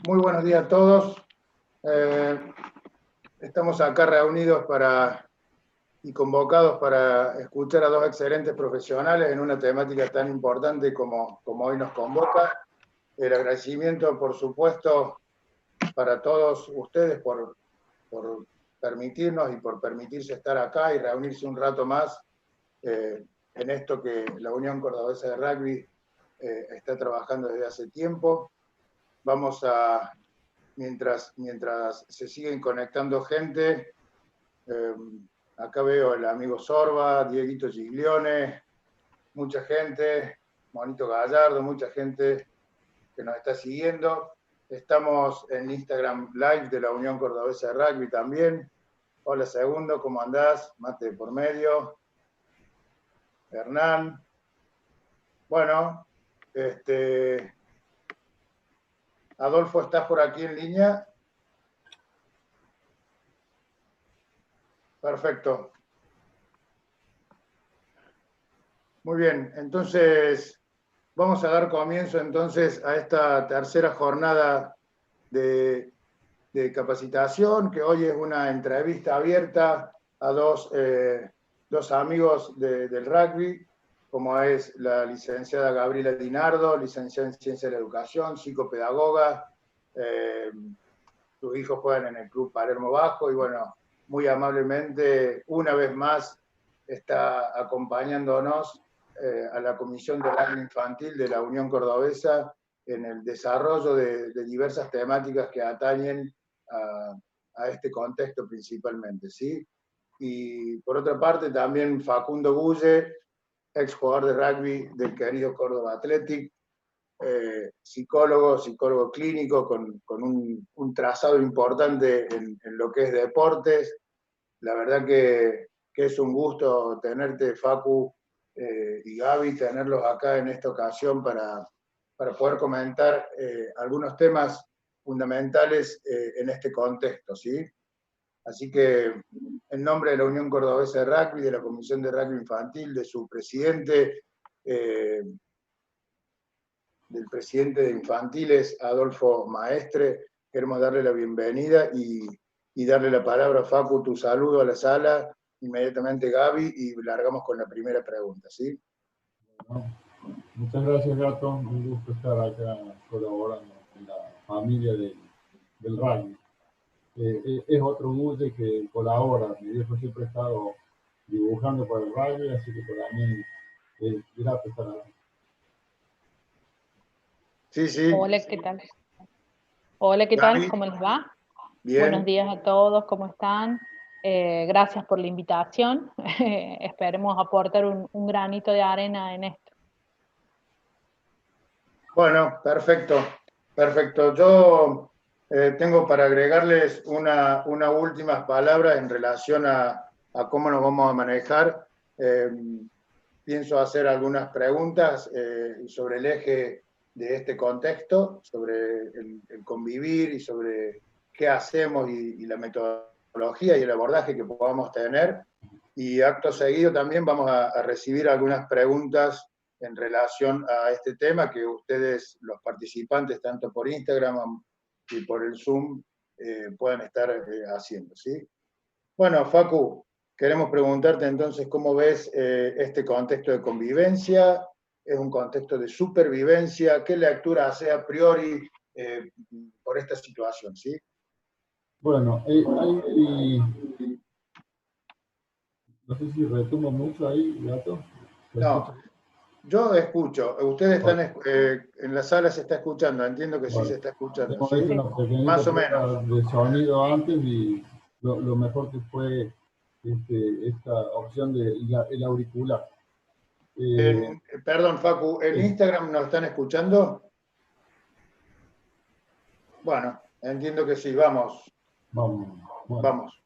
Muy buenos días a todos. Estamos acá reunidos y convocados para escuchar a dos excelentes profesionales en una temática tan importante como hoy nos convoca. El agradecimiento, por supuesto, para todos ustedes por permitirnos y por permitirse estar acá y reunirse un rato más en esto que la Unión Cordobesa de Rugby está trabajando desde hace tiempo. Vamos a, mientras se siguen conectando gente, acá veo el amigo Sorba, Dieguito Giglione, mucha gente, Monito Gallardo, mucha gente que nos está siguiendo. Estamos en Instagram Live de la Unión Cordobesa de Rugby también. Hola Segundo, ¿cómo andás? Mate por medio. Hernán. Bueno, Adolfo, ¿estás por aquí en línea? Perfecto. Muy bien, entonces vamos a dar comienzo entonces a esta tercera jornada de capacitación, que hoy es una entrevista abierta a dos amigos del rugby, como es la licenciada Gabriela Dinardo, licenciada en Ciencia de la Educación, psicopedagoga. Sus hijos juegan en el Club Palermo Bajo y bueno, muy amablemente, una vez más, está acompañándonos a la Comisión de Rugby Infantil de la Unión Cordobesa en el desarrollo de diversas temáticas que atañen a este contexto principalmente, ¿sí? Y por otra parte también Facundo Gulle, ex jugador de rugby del querido Córdoba Athletic, psicólogo clínico con un trazado importante en lo que es deportes. La verdad que es un gusto tenerte, Facu, y Gaby, tenerlos acá en esta ocasión para poder comentar algunos temas fundamentales en este contexto, ¿sí? Así que en nombre de la Unión Cordobesa de Rugby, de la Comisión de Rugby Infantil, de su presidente, del presidente de Infantiles, Adolfo Maestre, queremos darle la bienvenida y darle la palabra a Facu, tu saludo a la sala, inmediatamente Gaby, y largamos con la primera pregunta, ¿sí? Bueno, muchas gracias, Gato. Un gusto estar acá colaborando con la familia del rugby. Es otro Gulle que colabora. Mi viejo siempre ha estado dibujando para el rugby, así que para mí es grato estar aquí. Sí, sí. Hola, ¿qué tal? Hola, ¿qué tal? ¿Cómo les va? Bien. Buenos días a todos, ¿cómo están? Gracias por la invitación. Esperemos aportar un granito de arena en esto. Bueno, perfecto, perfecto. Yo tengo para agregarles una última palabra en relación a cómo nos vamos a manejar. Pienso hacer algunas preguntas sobre el eje de este contexto, sobre el convivir y sobre qué hacemos y la metodología y el abordaje que podamos tener. Y acto seguido también vamos a recibir algunas preguntas en relación a este tema que ustedes, los participantes, tanto por Instagram y por el Zoom, puedan estar haciendo, ¿sí? Bueno, Facu, queremos preguntarte entonces cómo ves este contexto de convivencia. ¿Es un contexto de supervivencia? ¿Qué lectura hace a priori por esta situación, sí? Bueno, no sé si retomo mucho ahí, Gato. No, yo escucho. Ustedes están en la sala, se está escuchando. Entiendo que sí se está escuchando, hemos ¿sí? hecho una pequeñita Más o menos. de sonido antes y lo mejor que fue esta opción del auricular. Perdón, Facu, ¿en Instagram nos están escuchando? Bueno, entiendo que sí, vamos. Bueno. Vamos.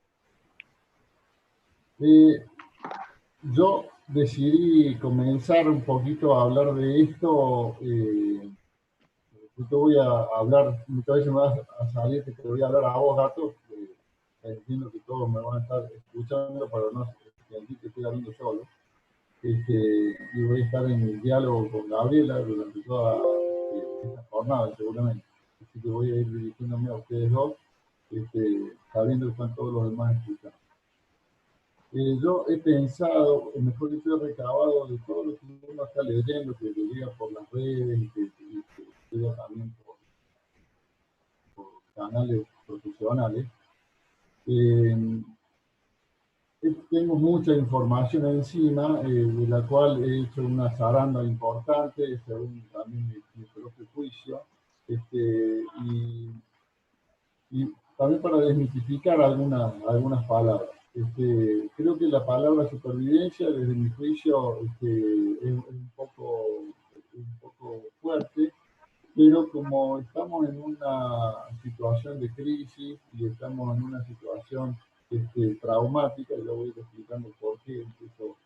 Yo decidí comenzar un poquito a hablar de esto. Yo te voy a hablar, muchas veces me vas a salir que te voy a hablar a vos, Gato. Entiendo que todos me van a estar escuchando para no sentir que estoy hablando solo. Y voy a estar en el diálogo con Gabriela durante toda esta jornada, seguramente. así que voy a ir dirigiéndome a ustedes dos, sabiendo que están todos los demás escuchando. Yo he pensado, mejor dicho, he recabado de todo lo que uno está leyendo, que le llega por las redes y que llega también por canales profesionales. Tengo mucha información encima, de la cual he hecho una zaranda importante, según también mi propio juicio, y también para desmitificar algunas palabras. Creo que la palabra supervivencia, desde mi juicio, es un poco fuerte, pero como estamos en una situación de crisis y estamos en una situación traumática, y lo voy a ir explicando por qué esos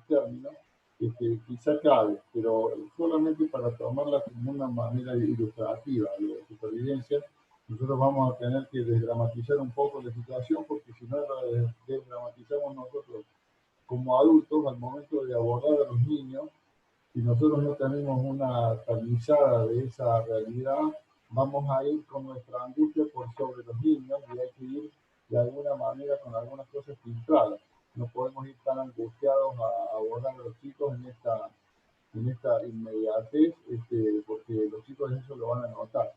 términos, quizá cabe, pero solamente para tomarla como una manera ilustrativa de la supervivencia, nosotros vamos a tener que desdramatizar un poco la situación, porque si no la desdramatizamos nosotros como adultos al momento de abordar a los niños, si nosotros no tenemos una tamizada de esa realidad, vamos a ir con nuestra angustia por sobre los niños y hay que ir de alguna manera con algunas cosas filtradas. No podemos ir tan angustiados a abordar a los chicos en esta inmediatez, porque los chicos eso lo van a notar.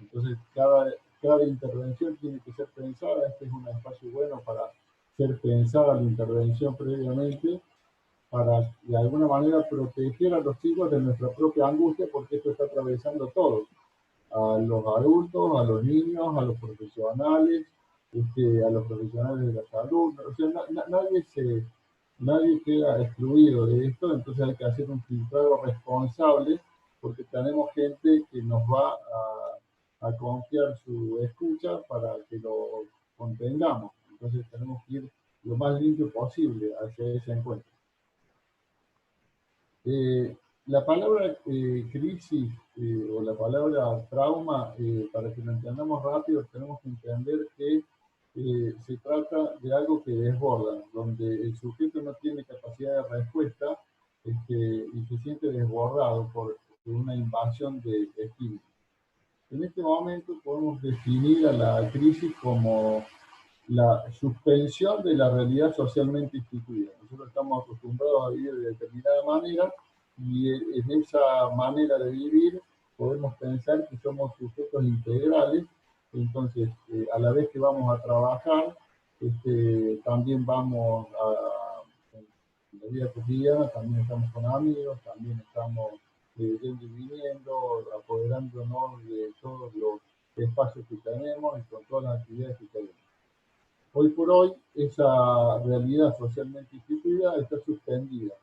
Entonces, cada intervención tiene que ser pensada. Este es un espacio bueno para ser pensada la intervención previamente, para de alguna manera proteger a los chicos de nuestra propia angustia, porque esto está atravesando todo, a los adultos, a los niños, a los profesionales, a los profesionales de la salud. O sea, nadie queda excluido de esto, entonces hay que hacer un filtrado responsable, porque tenemos gente que nos va a confiar su escucha para que lo contengamos. Entonces tenemos que ir lo más limpio posible hacia ese encuentro. La palabra crisis o la palabra trauma, para que lo entendamos rápido, tenemos que entender que se trata de algo que desborda, donde el sujeto no tiene capacidad de respuesta y se siente desbordado por una invasión de estímulos. En este momento podemos definir a la crisis como la suspensión de la realidad socialmente instituida. Nosotros estamos acostumbrados a vivir de determinada manera y en esa manera de vivir podemos pensar que somos sujetos integrales. Entonces, a la vez que vamos a trabajar, también vamos en la vida cotidiana, también estamos con amigos, también estamos yendo y viniendo, apoderándonos de todos los espacios que tenemos y con todas las actividades que tenemos. Hoy por hoy, esa realidad socialmente instituida está suspendida.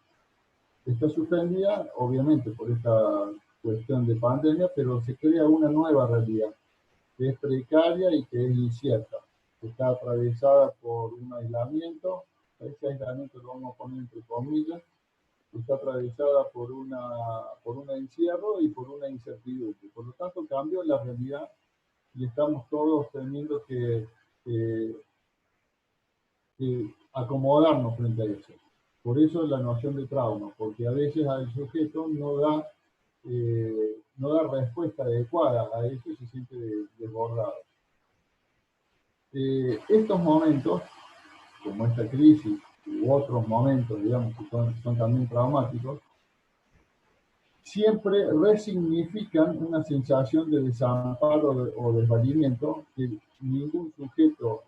Está suspendida, obviamente, por esta cuestión de pandemia, pero se crea una nueva realidad, que es precaria y que es incierta. Está atravesada por un aislamiento, ese aislamiento lo vamos a poner entre comillas, está atravesada por un encierro y por una incertidumbre. Por lo tanto, cambió la realidad y estamos todos teniendo que acomodarnos frente a eso. Por eso la noción de trauma, porque a veces al sujeto no da respuesta adecuada a eso y se siente desbordado. Estos momentos, como esta crisis u otros momentos, digamos, que son también traumáticos, siempre resignifican una sensación de desamparo o desvalimiento que ningún sujeto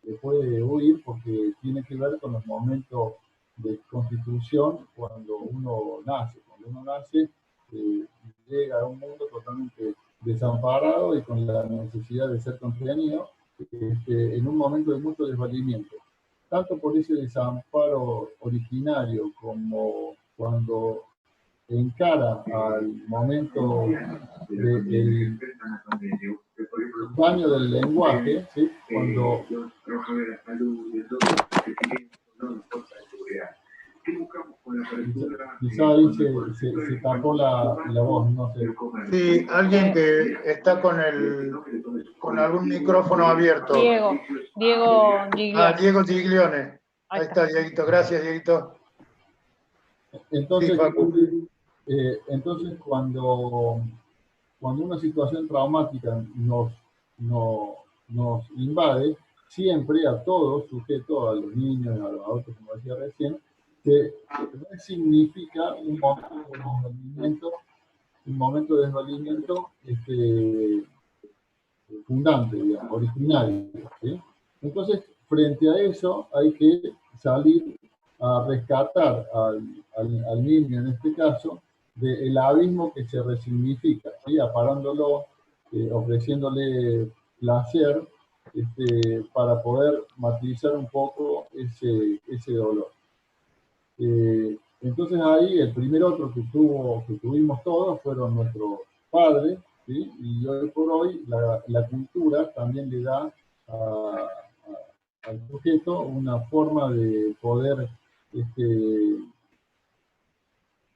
le puede huir, porque tiene que ver con los momentos de constitución cuando uno nace. Cuando uno nace, llega a un mundo totalmente desamparado y con la necesidad de ser contenido, en un momento de mucho desvalimiento. Tanto por ese desamparo originario como cuando encara al momento del daño del lenguaje, ¿sí? Cuando quizá ahí se tapó la voz, no sé. Sí, alguien que está con algún micrófono abierto. Diego Giglione. Diego Giglione. Ahí está, Dieguito. Gracias, Dieguito. Entonces, Sí, entonces cuando cuando una situación traumática nos invade, siempre a todos sujetos, a los niños, a los adultos, como decía recién, que significa un momento de desvalimiento fundante, digamos, originario, ¿sí? Entonces, frente a eso, hay que salir a rescatar al niño, en este caso, del abismo que se resignifica, ¿sí? Aparándolo, ofreciéndole placer, para poder matizar un poco ese dolor. Entonces ahí el primer otro que tuvimos todos fueron nuestros padres, ¿sí? Y hoy por hoy la cultura también le da al sujeto una forma de poder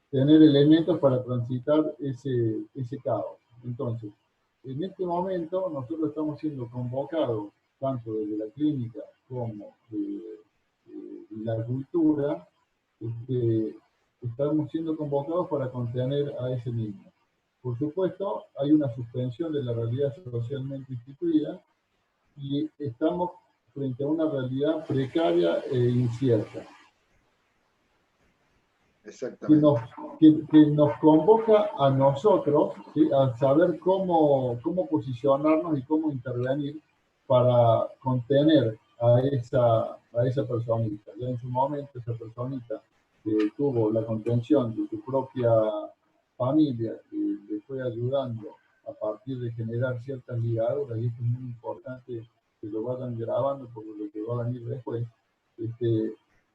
tener elementos para transitar ese caos. Entonces, en este momento nosotros estamos siendo convocados, tanto desde la clínica como de la cultura, estamos siendo convocados para contener a ese niño. Por supuesto, hay una suspensión de la realidad socialmente instituida y estamos frente a una realidad precaria e incierta. Exactamente. Que nos convoca a nosotros, ¿sí? A saber cómo posicionarnos y cómo intervenir para contener a esa personita. Ya en su momento esa personita que tuvo la contención de su propia familia, que le fue ayudando a partir de generar ciertas ligaduras, y esto es muy importante que lo vayan grabando por lo que va a venir después.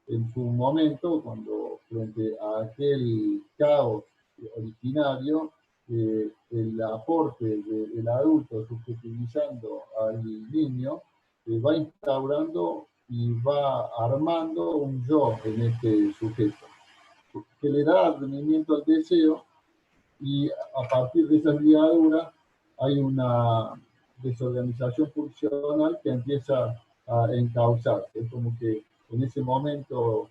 En su momento, cuando frente a aquel caos originario, el aporte del adulto subjetivizando al niño va instaurando y va armando un yo en este sujeto, que le da rendimiento al deseo, y a partir de esas ligaduras hay una desorganización funcional que empieza a encauzarse. Es como que en ese momento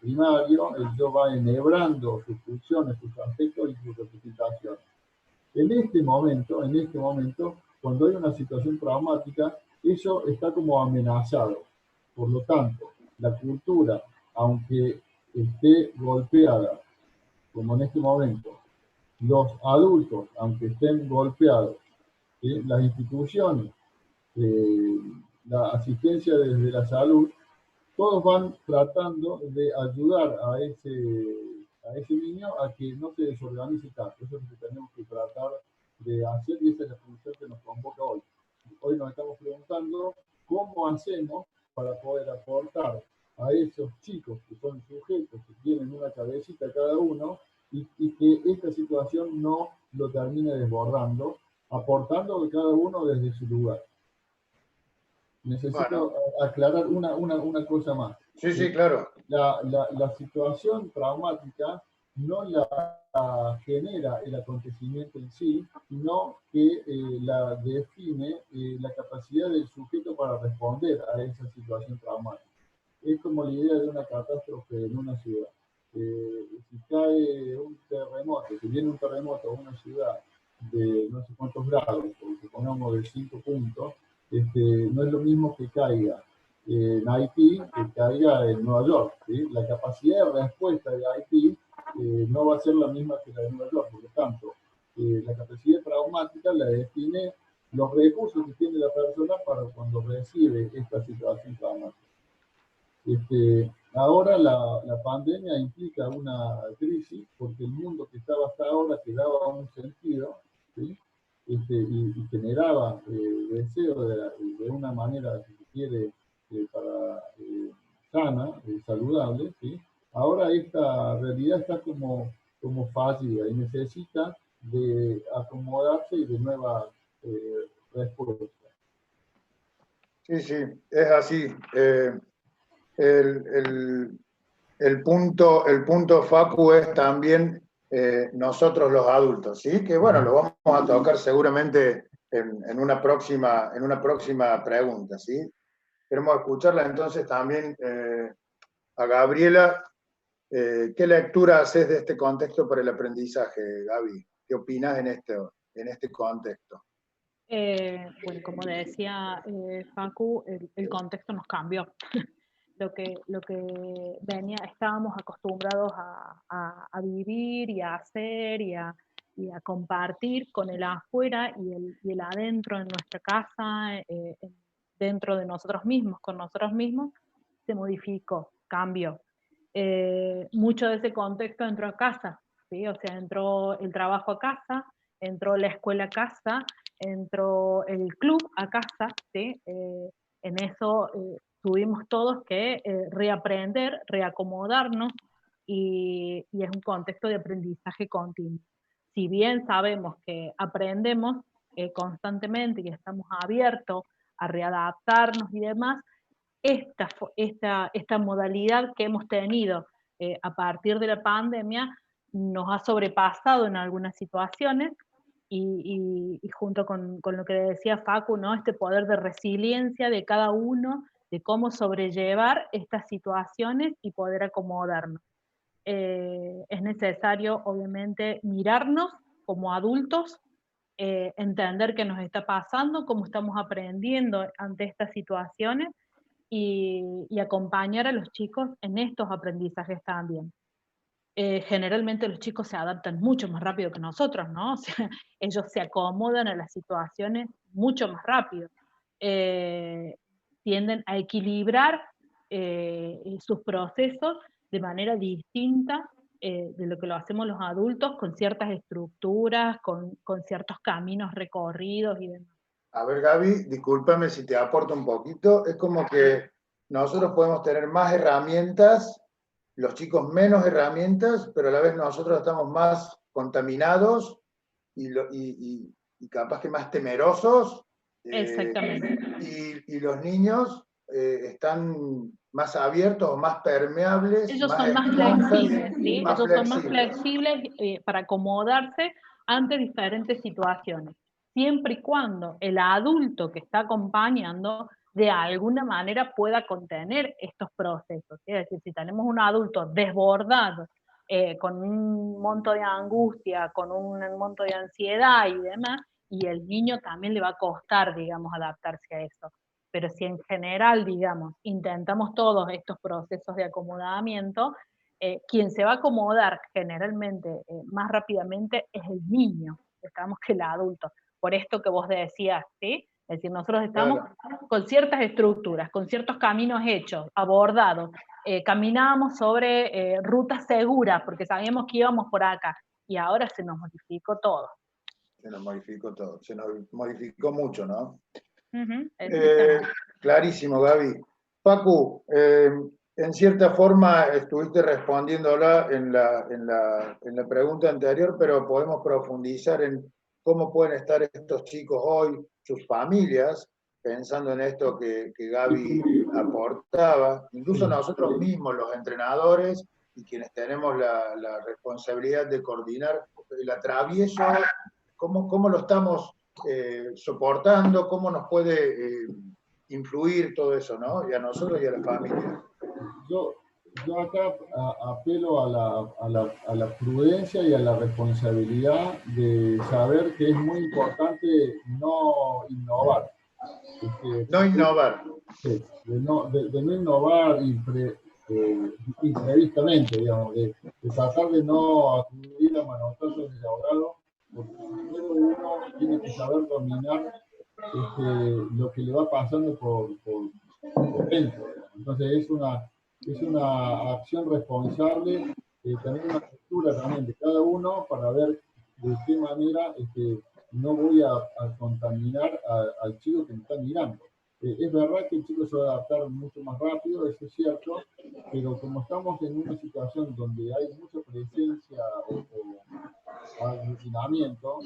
primario, el yo va enhebrando sus funciones, sus aspectos y sus representaciones. En este momento, cuando hay una situación traumática, eso está como amenazado. Por lo tanto, la cultura, aunque esté golpeada, como en este momento, los adultos, aunque estén golpeados, ¿sí? Las instituciones, la asistencia desde la salud, todos van tratando de ayudar a ese niño a que no se desorganice tanto. Eso es lo que tenemos que tratar de hacer, y esa es la función que nos convoca hoy. Hoy nos estamos preguntando cómo hacemos para poder aportar a esos chicos que son sujetos, que tienen una cabecita cada uno, y que esta situación no lo termine desbordando, aportando cada uno desde su lugar. Necesito aclarar una cosa más. Sí, sí, claro. La situación traumática no la genera el acontecimiento en sí, sino que la define la capacidad del sujeto para responder a esa situación traumática. Es como la idea de una catástrofe en una ciudad. Si cae un terremoto, si viene un terremoto a una ciudad de no sé cuántos grados, porque supongamos de 5 puntos, no es lo mismo que caiga en Haití que caiga en Nueva York, ¿sí? La capacidad de respuesta de Haití no va a ser la misma que la de Nueva York. Por lo tanto, la capacidad traumática la define los recursos que tiene la persona para cuando recibe esta situación traumática. Ahora la pandemia implica una crisis porque el mundo que estaba hasta ahora, que daba un sentido, ¿sí? Y generaba deseo de una manera, si se quiere, sana, saludable, ¿sí? Ahora esta realidad está como fallida y necesita de acomodarse y de nuevas respuestas. Sí, sí, es así. El punto, Facu, es también nosotros los adultos, ¿sí? Que bueno, lo vamos a tocar seguramente en una próxima pregunta, ¿sí? Queremos escucharla entonces también a Gabriela. ¿Qué lectura haces de este contexto para el aprendizaje, Gaby? ¿Qué opinas en este contexto? Bueno, como decía Facu, el contexto nos cambió. Lo que estábamos acostumbrados a vivir y a hacer y a compartir con el afuera y el adentro en nuestra casa, dentro de nosotros mismos, con nosotros mismos, se modificó, cambió. Mucho de ese contexto entró a casa, ¿sí? O sea, entró el trabajo a casa, entró la escuela a casa, entró el club a casa, ¿sí? En eso tuvimos todos que reaprender, reacomodarnos, y es un contexto de aprendizaje continuo. Si bien sabemos que aprendemos constantemente y estamos abiertos a readaptarnos y demás, esta modalidad que hemos tenido a partir de la pandemia nos ha sobrepasado en algunas situaciones, y junto con lo que decía Facu, ¿no? Este poder de resiliencia de cada uno, de cómo sobrellevar estas situaciones y poder acomodarnos. Es necesario, obviamente, mirarnos como adultos, entender qué nos está pasando, cómo estamos aprendiendo ante estas situaciones, y acompañar a los chicos en estos aprendizajes también. Generalmente los chicos se adaptan mucho más rápido que nosotros, ¿no? O sea, ellos se acomodan a las situaciones mucho más rápido. Tienden a equilibrar sus procesos de manera distinta de lo que lo hacemos los adultos, con ciertas estructuras, con ciertos caminos recorridos y demás. A ver, Gaby, discúlpame si te aporto un poquito. Es como que nosotros podemos tener más herramientas, los chicos menos herramientas, pero a la vez nosotros estamos más contaminados y capaz que más temerosos. Exactamente. Y los niños están más abiertos o más permeables. Ellos son más flexibles, ¿sí? Ellos son más flexibles para acomodarse ante diferentes situaciones, siempre y cuando el adulto que está acompañando de alguna manera pueda contener estos procesos. Es decir, si tenemos un adulto desbordado, con un monto de angustia, con un monto de ansiedad y demás, y el niño también le va a costar, digamos, adaptarse a eso. Pero si en general, digamos, intentamos todos estos procesos de acomodamiento, quien se va a acomodar generalmente más rápidamente es el niño, digamos, que el adulto. Por esto que vos decías, ¿sí? Es decir, nosotros estamos con ciertas estructuras, con ciertos caminos hechos, abordados, caminábamos sobre rutas seguras porque sabíamos que íbamos por acá, y ahora se nos modificó todo. Se nos modificó todo, se nos modificó mucho, ¿no? Clarísimo, Gaby. Facu, en cierta forma estuviste respondiéndola en la pregunta anterior, pero podemos profundizar en cómo pueden estar estos chicos hoy, sus familias, pensando en esto que Gaby aportaba, incluso nosotros mismos, los entrenadores, y quienes tenemos la responsabilidad de coordinar el atravieso, cómo lo estamos soportando, cómo nos puede influir todo eso, ¿no? Y a nosotros y a la familia. Yo acá apelo a la prudencia y a la responsabilidad de saber que es muy importante no innovar. No innovar. Sí, de no innovar imprevistamente, digamos, de tratar de no acudir a manotazos de ahogado, porque primero uno tiene que saber dominar lo que le va pasando por dentro. Entonces es una acción responsable, tener una lectura también de cada uno para ver de qué manera no voy a contaminar al chico que me está mirando. Es verdad que el chico se va a adaptar mucho más rápido, eso es cierto, pero como estamos en una situación donde hay mucha presencia o aglutinamiento,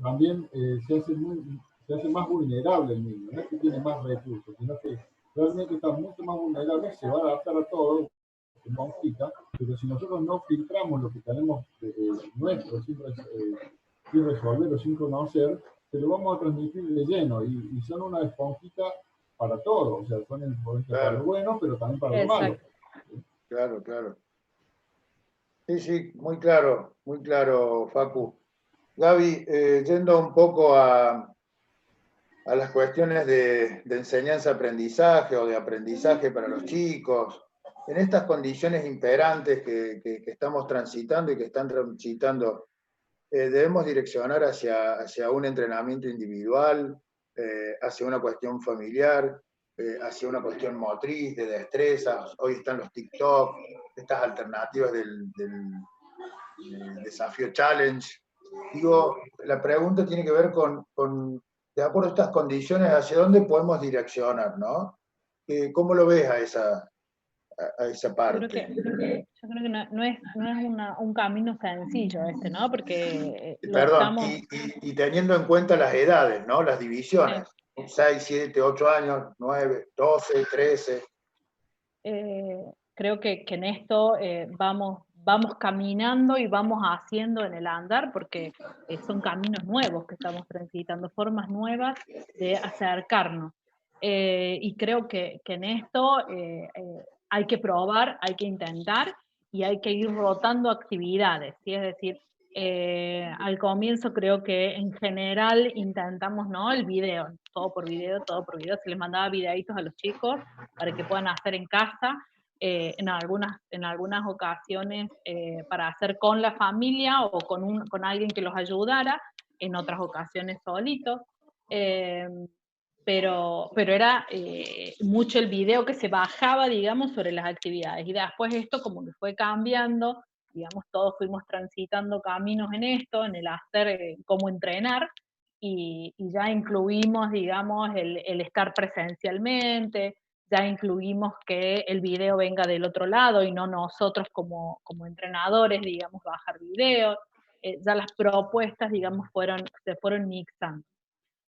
también se hace más vulnerable el niño, no es que tiene más recursos, sino que realmente está mucho más vulnerable, se va a adaptar a todo, como quita, pero si nosotros no filtramos lo que tenemos nuestro sin resolver o sin conocer, se lo vamos a transmitir de lleno, y son una esponjita para todo, o sea, son esponjitas para lo bueno, pero también para lo malo. Claro, claro. Sí, muy claro, Facu. Gaby, yendo un poco a las cuestiones de enseñanza-aprendizaje o de aprendizaje para los chicos, en estas condiciones imperantes que estamos transitando y que están transitando, debemos direccionar hacia un entrenamiento individual, hacia una cuestión familiar, hacia una cuestión motriz, de destrezas. Hoy están los TikTok, estas alternativas del desafío challenge. Digo, la pregunta tiene que ver con, de acuerdo a estas condiciones, hacia dónde podemos direccionar, ¿no? ¿Cómo lo ves a esa parte? Yo creo que no es un camino sencillo este, ¿no? Porque Perdón, y teniendo en cuenta las edades, ¿no? Las divisiones. 6, 7, 8 años, 9, 12, 13. Creo que en esto vamos caminando y vamos haciendo en el andar, porque son caminos nuevos que estamos transitando, formas nuevas de acercarnos. Y creo que en esto hay que probar, hay que intentar y hay que ir rotando actividades, ¿sí? Es decir, al comienzo creo que en general intentamos, ¿no? El video, todo por video, se les mandaba videitos a los chicos para que puedan hacer en casa, en algunas ocasiones para hacer con la familia o con alguien que los ayudara, en otras ocasiones solitos. Pero era mucho el video que se bajaba, digamos, sobre las actividades. Y después esto como que fue cambiando, digamos, todos fuimos transitando caminos en esto, en el hacer, cómo entrenar, y ya incluimos, digamos, el estar presencialmente, ya incluimos que el video venga del otro lado y no nosotros como entrenadores, digamos, bajar videos. Ya las propuestas, digamos, se fueron mixando.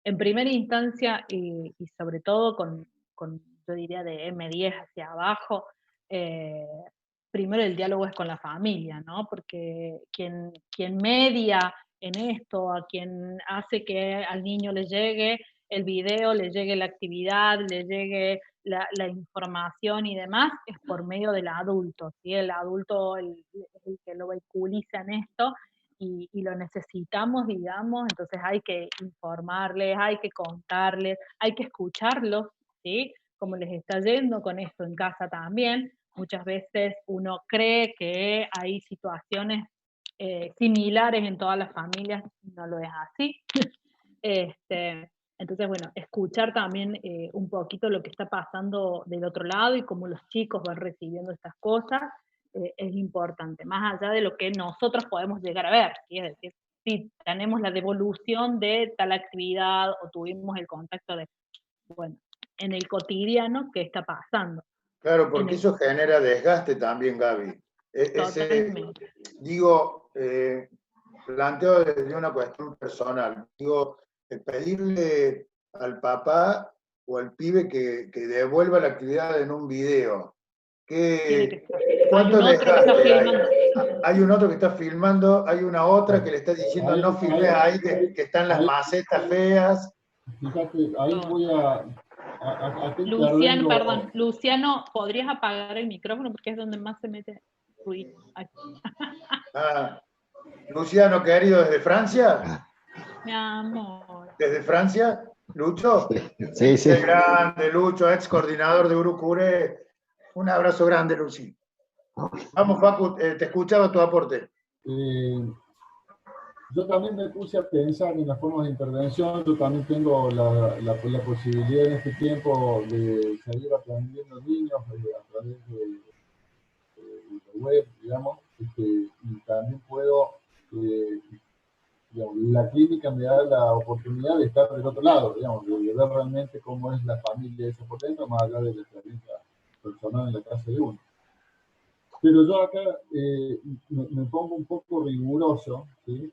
En primera instancia, y sobre todo yo diría de M10 hacia abajo, primero el diálogo es con la familia, ¿no? Porque quien media en esto, a quien hace que al niño le llegue el video, le llegue la actividad, le llegue la información y demás, es por medio del adulto, ¿sí? El adulto es el que lo vehiculiza en esto, y lo necesitamos, digamos, entonces hay que informarles, hay que contarles, hay que escucharlos, ¿sí? Cómo les está yendo con esto en casa también. Muchas veces uno cree que hay situaciones similares en todas las familias, no lo es así. Entonces, bueno, escuchar también un poquito lo que está pasando del otro lado y cómo los chicos van recibiendo estas cosas, es importante, más allá de lo que nosotros podemos llegar a ver, ¿sí? Es decir, si tenemos la devolución de tal actividad o tuvimos el contacto de, bueno, en el cotidiano, ¿qué está pasando? Claro, porque eso genera desgaste también, Gaby. Digo, planteo desde una cuestión personal. Digo, pedirle al papá o al pibe que devuelva la actividad en un video. ¿Cuánto desgaste hay? Hay un otro que está filmando, hay una otra que le está diciendo no filmes ahí, que están las macetas feas. Fíjate, ahí voy a Luciano, perdón, Luciano, ¿podrías apagar el micrófono? Porque es donde más se mete ruido. Luciano, querido, ¿desde Francia? Mi amor. ¿Desde Francia? ¿Lucho? Sí, sí. Qué grande, Lucho, ex coordinador de Urucure. Un abrazo grande, Lucy. Vamos, Facu, te escuchaba tu aporte. Yo también me puse a pensar en las formas de intervención. Yo también tengo la posibilidad en este tiempo de seguir aprendiendo niños a través de web, digamos, y también puedo, digamos, la clínica me da la oportunidad de estar del otro lado, digamos, de ver realmente cómo es la familia de esa potencia, más allá de la experiencia personal en la casa de uno. Pero yo acá me pongo un poco riguroso, ¿sí?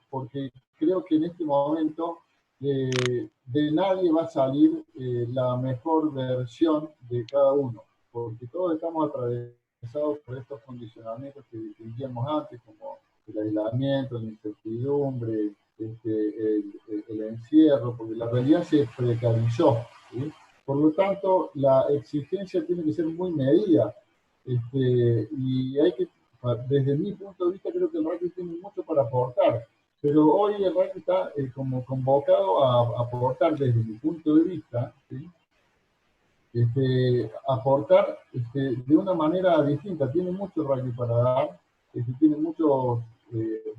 Porque creo que en este momento de nadie va a salir la mejor versión de cada uno, porque todos estamos atravesados por estos condicionamientos que distinguíamos antes, como el aislamiento, la incertidumbre, el encierro, porque la realidad se precarizó, ¿sí? Por lo tanto, la exigencia tiene que ser muy medida. Y hay que, desde mi punto de vista, creo que el rugby tiene mucho para aportar. Pero hoy el rugby está como convocado a aportar desde mi punto de vista, ¿sí? Aportar de una manera distinta. Tiene mucho rugby para dar, tiene muchas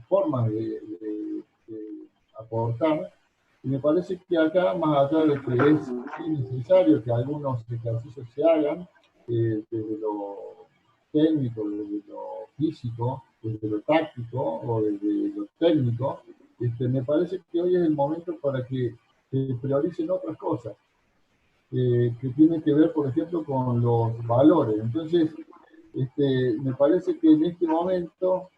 formas de aportar, y me parece que acá, más allá de que es necesario que algunos ejercicios se hagan, desde lo técnico, desde lo físico, desde lo táctico o desde lo técnico, me parece que hoy es el momento para que se prioricen otras cosas que tienen que ver, por ejemplo, con los valores. Entonces, me parece que en este momento,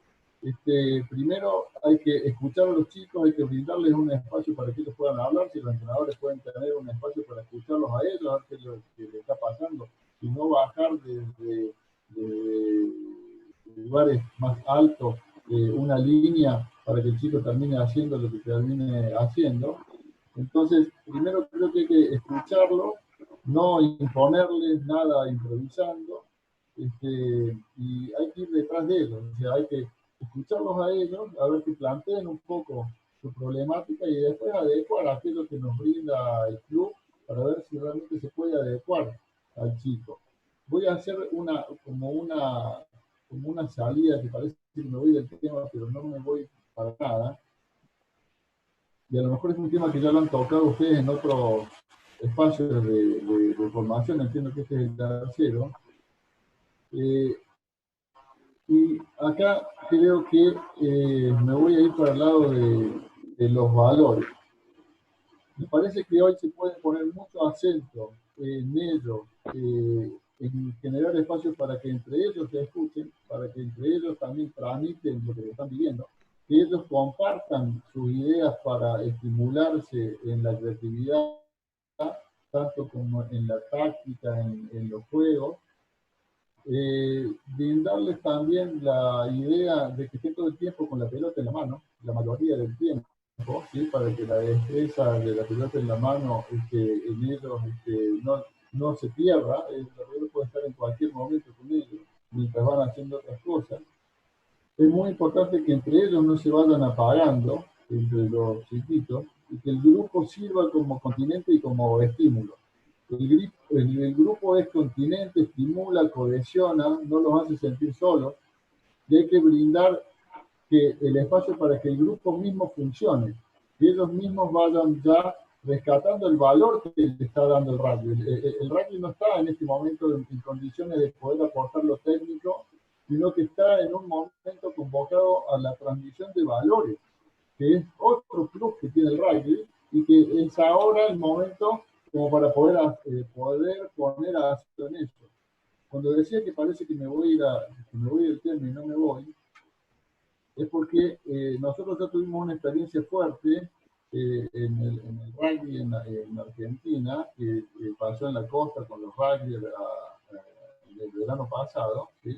primero hay que escuchar a los chicos, hay que brindarles un espacio para que ellos puedan hablar, si los entrenadores pueden tener un espacio para escucharlos a ellos, a ver qué es lo que les está pasando, y no bajar desde lugares más altos una línea para que el chico termine haciendo lo que termine haciendo. Entonces, primero creo que hay que escucharlo, no imponerles nada improvisando, y hay que ir detrás de ellos, o sea, hay que escucharlos a ellos, a ver que planteen un poco su problemática y después adecuar aquello que nos brinda el club para ver si realmente se puede adecuar al chico. Voy a hacer como una salida que parece que me voy del tema, pero no me voy para nada. Y a lo mejor es un tema que ya lo han tocado ustedes en otros espacios de formación, entiendo que este es el tercero. Y acá creo que me voy a ir para el lado de los valores. Me parece que hoy se puede poner mucho acento en ello, en generar espacios para que entre ellos se escuchen, para que entre ellos también tramiten lo que están viviendo, que ellos compartan sus ideas para estimularse en la creatividad, tanto como en la táctica, en los juegos. Brindarles también la idea de que estén todo el tiempo con la pelota en la mano, la mayoría del tiempo, ¿sí? Para que la destreza de la pelota en la mano en ellos no se pierda. La pelota puede estar en cualquier momento con ellos, mientras van haciendo otras cosas. Es muy importante que entre ellos no se vayan apagando, entre los chiquitos, y que el grupo sirva como continente y como estímulo. El grupo es continente, estimula, cohesiona, no los hace sentir solos, y hay que brindar el espacio para que el grupo mismo funcione, que ellos mismos vayan ya rescatando el valor que le está dando el rugby. El rugby no está en este momento en condiciones de poder aportar lo técnico, sino que está en un momento convocado a la transmisión de valores, que es otro plus que tiene el rugby, y que es ahora el momento como para poder poner acción en eso. Cuando decía que parece que me voy del tema y no me voy, es porque nosotros ya tuvimos una experiencia fuerte en el rugby en Argentina, que pasó en la costa con los rugby el verano pasado, ¿sí?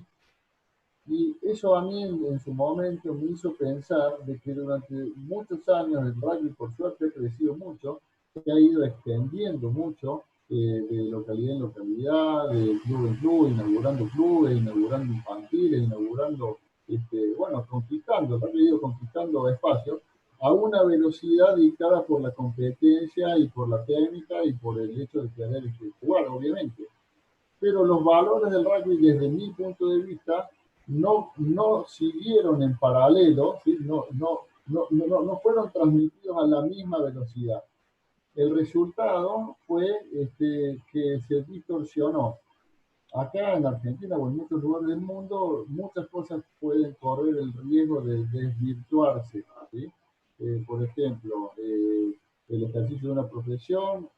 Y eso a mí en su momento me hizo pensar de que durante muchos años el rugby, por suerte, ha crecido mucho, se ha ido extendiendo mucho de localidad en localidad, de club en club, inaugurando clubes, inaugurando infantiles, inaugurando, conquistando, el rugby ha ido conquistando espacios a una velocidad dictada por la competencia y por la técnica y por el hecho de querer jugar, obviamente. Pero los valores del rugby, desde mi punto de vista, no siguieron en paralelo, ¿sí? no fueron transmitidos a la misma velocidad. El resultado fue que se distorsionó. Acá en Argentina o en muchos lugares del mundo, muchas cosas pueden correr el riesgo de desvirtuarse, ¿sí? Por ejemplo, el ejercicio de una profesión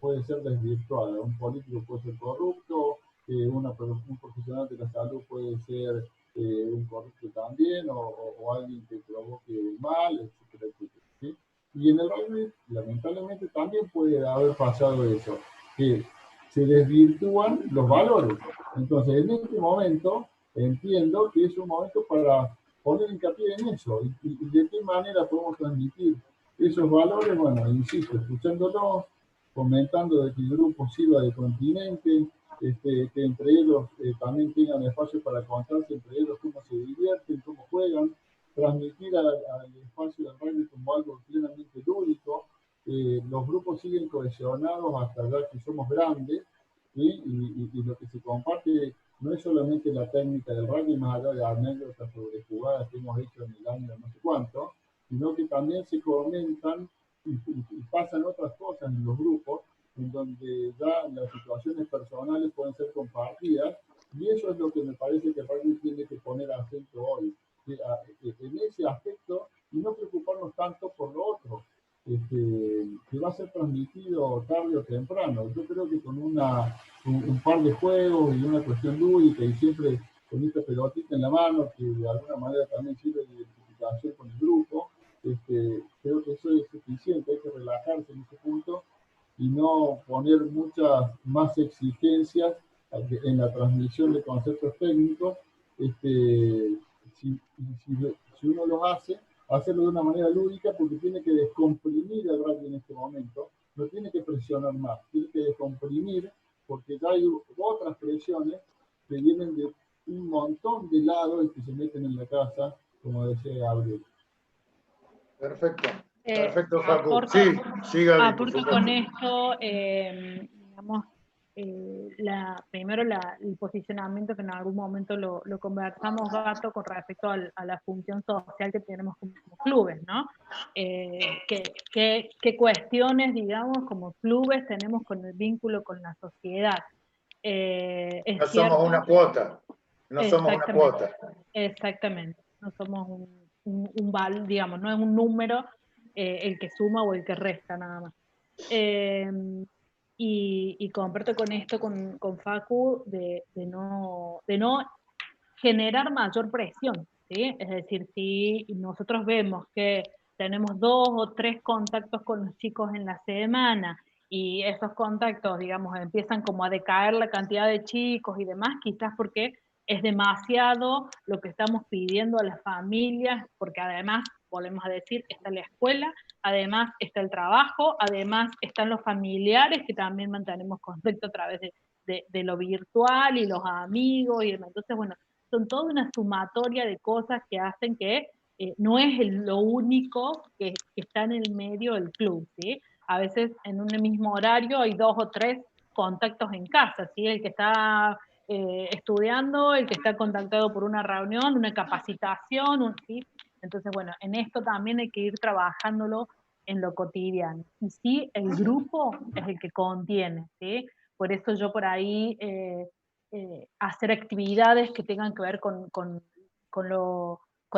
puede ser desvirtuado. Un político puede ser corrupto, un profesional de la salud puede ser un corrupto también, o alguien que provoque mal, etcétera, etcétera, ¿sí? Y en el rugby, lamentablemente, también puede haber pasado eso, que se desvirtúan los valores. Entonces, en este momento, entiendo que es un momento para poner hincapié en eso. Y de qué manera podemos transmitir esos valores. Bueno, insisto, escuchándolos, comentando de que el grupo sirva de continente, que entre ellos también tengan espacio para contarse entre ellos cómo se divierten, cómo juegan, transmitir al espacio del rugby como algo plenamente lúdico. Los grupos siguen cohesionados hasta ya que somos grandes, ¿sí? Y lo que se comparte no es solamente la técnica del rugby, más allá de anécdotas sobre jugadas que hemos hecho en el año no sé cuánto, sino que también se comentan y pasan otras cosas en los grupos, en donde ya las situaciones personales pueden ser compartidas, y eso es lo que me parece que el rugby tiene que poner acento hoy, en ese aspecto, y no preocuparnos tanto por lo otro, que va a ser transmitido tarde o temprano. Yo creo que con un par de juegos y una cuestión lúdica, y siempre con esta pelotita en la mano, que de alguna manera también sirve de identificación con el grupo, creo que eso es suficiente. Hay que relajarse en ese punto y no poner muchas más exigencias en la transmisión de conceptos técnicos. Si uno los hace, hacerlo de una manera lúdica, porque tiene que descomprimir el rugby en este momento, no tiene que presionar más, tiene que descomprimir, porque ya hay otras presiones que vienen de un montón de lados y que se meten en la casa, como decía Gabriel. Perfecto. Perfecto, Facu. Sí, Gaby, aporto con esto, digamos, primero el posicionamiento que en algún momento lo conversamos, Gato, con respecto a la función social que tenemos como clubes, ¿no? ¿Qué cuestiones, digamos, como clubes tenemos con el vínculo con la sociedad? No somos una cuota. No somos una cuota. Exactamente. No somos digamos, no es un número el que suma o el que resta, nada más. Y comparto con esto, con Facu, de no generar mayor presión, ¿sí? Es decir, si nosotros vemos que tenemos 2 o 3 contactos con los chicos en la semana, y esos contactos, digamos, empiezan como a decaer la cantidad de chicos y demás, quizás porque es demasiado lo que estamos pidiendo a las familias, porque además, volvemos a decir, está la escuela, además está el trabajo, además están los familiares, que también mantenemos contacto a través de lo virtual, y los amigos, y demás. Entonces, bueno, son toda una sumatoria de cosas que hacen que no es lo único que está en el medio del club, ¿sí? A veces en un mismo horario hay 2 o 3 contactos en casa, ¿sí? El que está estudiando, el que está contactado por una reunión, una capacitación, ¿sí? Entonces, bueno, en esto también hay que ir trabajándolo en lo cotidiano. Y sí, el grupo es el que contiene, ¿sí? Por eso yo por ahí hacer actividades que tengan que ver con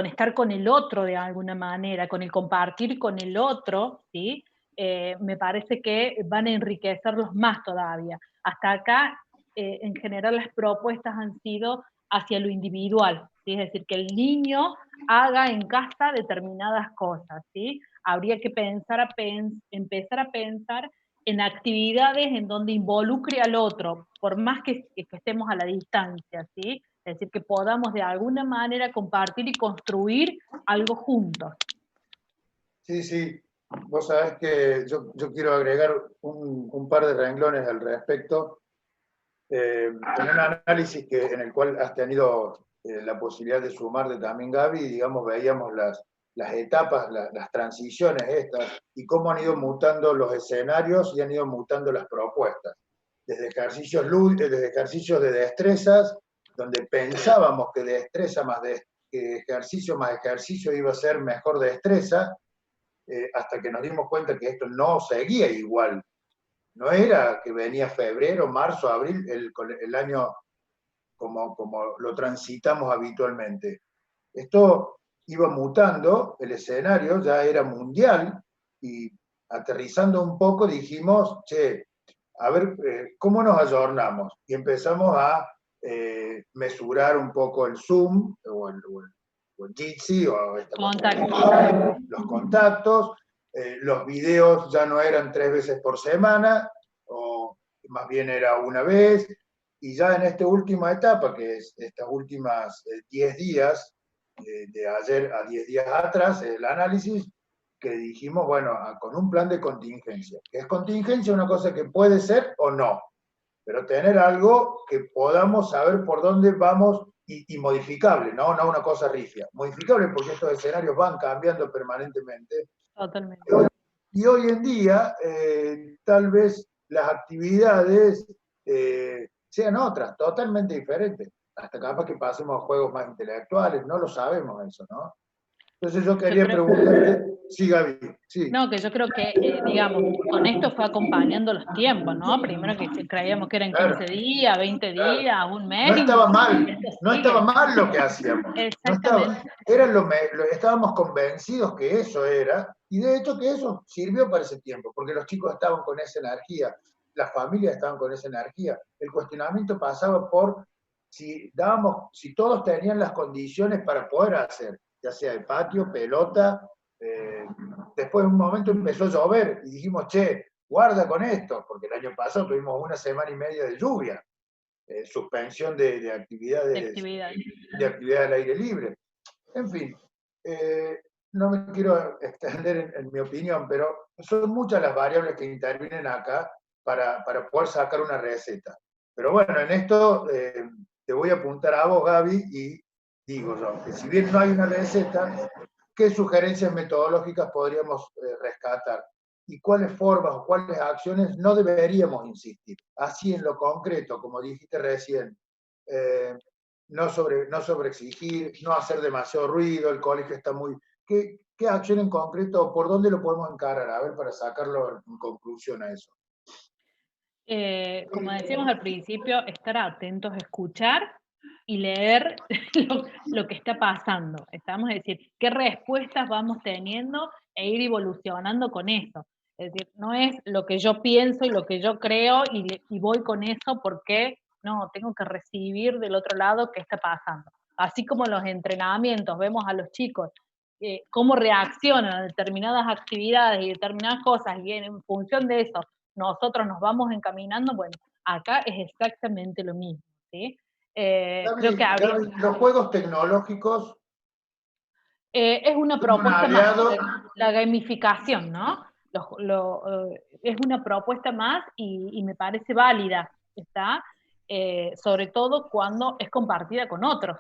estar con el otro de alguna manera, con el compartir con el otro, ¿sí? Me parece que van a enriquecerlos más todavía. Hasta acá, en general, las propuestas han sido hacia lo individual, ¿sí? Es decir, que el niño haga en casa determinadas cosas, ¿sí? Habría que empezar a pensar en actividades en donde involucre al otro, por más que estemos a la distancia, ¿sí? Es decir, que podamos de alguna manera compartir y construir algo juntos. Sí. Vos sabés que yo quiero agregar un par de renglones al respecto. En un análisis en el cual has tenido la posibilidad de sumarte también, Gaby, digamos, veíamos las etapas, las transiciones estas, y cómo han ido mutando los escenarios y han ido mutando las propuestas. Desde ejercicios de destrezas, donde pensábamos que destreza que ejercicio más ejercicio iba a ser mejor destreza, hasta que nos dimos cuenta que esto no seguía igual. No era que venía febrero, marzo, abril, el año como lo transitamos habitualmente. Esto iba mutando, el escenario ya era mundial, y aterrizando un poco dijimos, a ver, ¿cómo nos ayornamos? Y empezamos a mesurar un poco el Zoom, o el Jitsi, o los contactos. Los videos ya no eran 3 veces por semana, o más bien era una vez, y ya en esta última etapa, que es estas últimas 10 días, de ayer a 10 días atrás, el análisis, que dijimos, bueno, con un plan de contingencia. Que es contingencia una cosa que puede ser o no, pero tener algo que podamos saber por dónde vamos y modificable, ¿no? No una cosa rígida. Modificable porque estos escenarios van cambiando permanentemente. Totalmente. Y hoy en día, tal vez las actividades sean otras, totalmente diferentes. Hasta capaz que pasemos a juegos más intelectuales, no lo sabemos eso, ¿no? Entonces yo quería preguntarte, sí, Gaby, sí. No, que yo creo que, digamos, con esto fue acompañando los tiempos, ¿no? Primero que creíamos que eran 15 días, 20 días, un mes. No estaba mal, no sigue. estaba mal lo que hacíamos. Exactamente. Estábamos convencidos que eso era, y de hecho que eso sirvió para ese tiempo, porque los chicos estaban con esa energía, las familias estaban con esa energía. El cuestionamiento pasaba por si todos tenían las condiciones para poder hacer, ya sea de patio, pelota. Después en un momento empezó a llover y dijimos, che, guarda con esto, porque el año pasado tuvimos una semana y media de lluvia. Suspensión de actividades de actividad al aire libre. En fin, no me quiero extender en mi opinión, pero son muchas las variables que intervienen acá para poder sacar una receta. Pero bueno, en esto te voy a apuntar a vos, Gaby, y digo yo, que si bien no hay una receta, ¿qué sugerencias metodológicas podríamos rescatar? ¿Y cuáles formas o cuáles acciones no deberíamos insistir? Así en lo concreto, como dijiste recién, no sobreexigir, no hacer demasiado ruido, el colegio está muy... ¿Qué acción en concreto, por dónde lo podemos encarar? A ver, para sacarlo en conclusión a eso. Como decíamos al principio, estar atentos a escuchar y leer lo que está pasando. Estamos a decir, qué respuestas vamos teniendo e ir evolucionando con eso. Es decir, no es lo que yo pienso y lo que yo creo y voy con eso porque no, tengo que recibir del otro lado qué está pasando. Así como en los entrenamientos vemos a los chicos cómo reaccionan a determinadas actividades y determinadas cosas y en función de eso nosotros nos vamos encaminando, bueno, acá es exactamente lo mismo, ¿sí? Creo que los juegos tecnológicos es una propuesta más, la gamificación, ¿no? Es una propuesta más y me parece válida, ¿está? Sobre todo cuando es compartida con otros,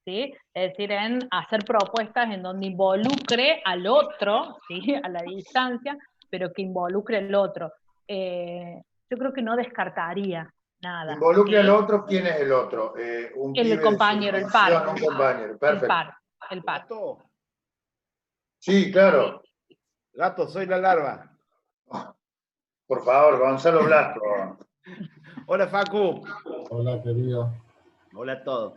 ¿sí? Es decir, en hacer propuestas en donde involucre al otro, ¿sí? A la distancia, pero que involucre al otro. Yo creo que no descartaría nada. Involucre al otro, ¿quién es el otro? Un el compañero, el par. Un compañero, perfecto. El par. Gato. Sí, claro. Gato, soy la larva. Por favor, Gonzalo Blasco. Hola, Facu. Hola, querido. Hola a todos.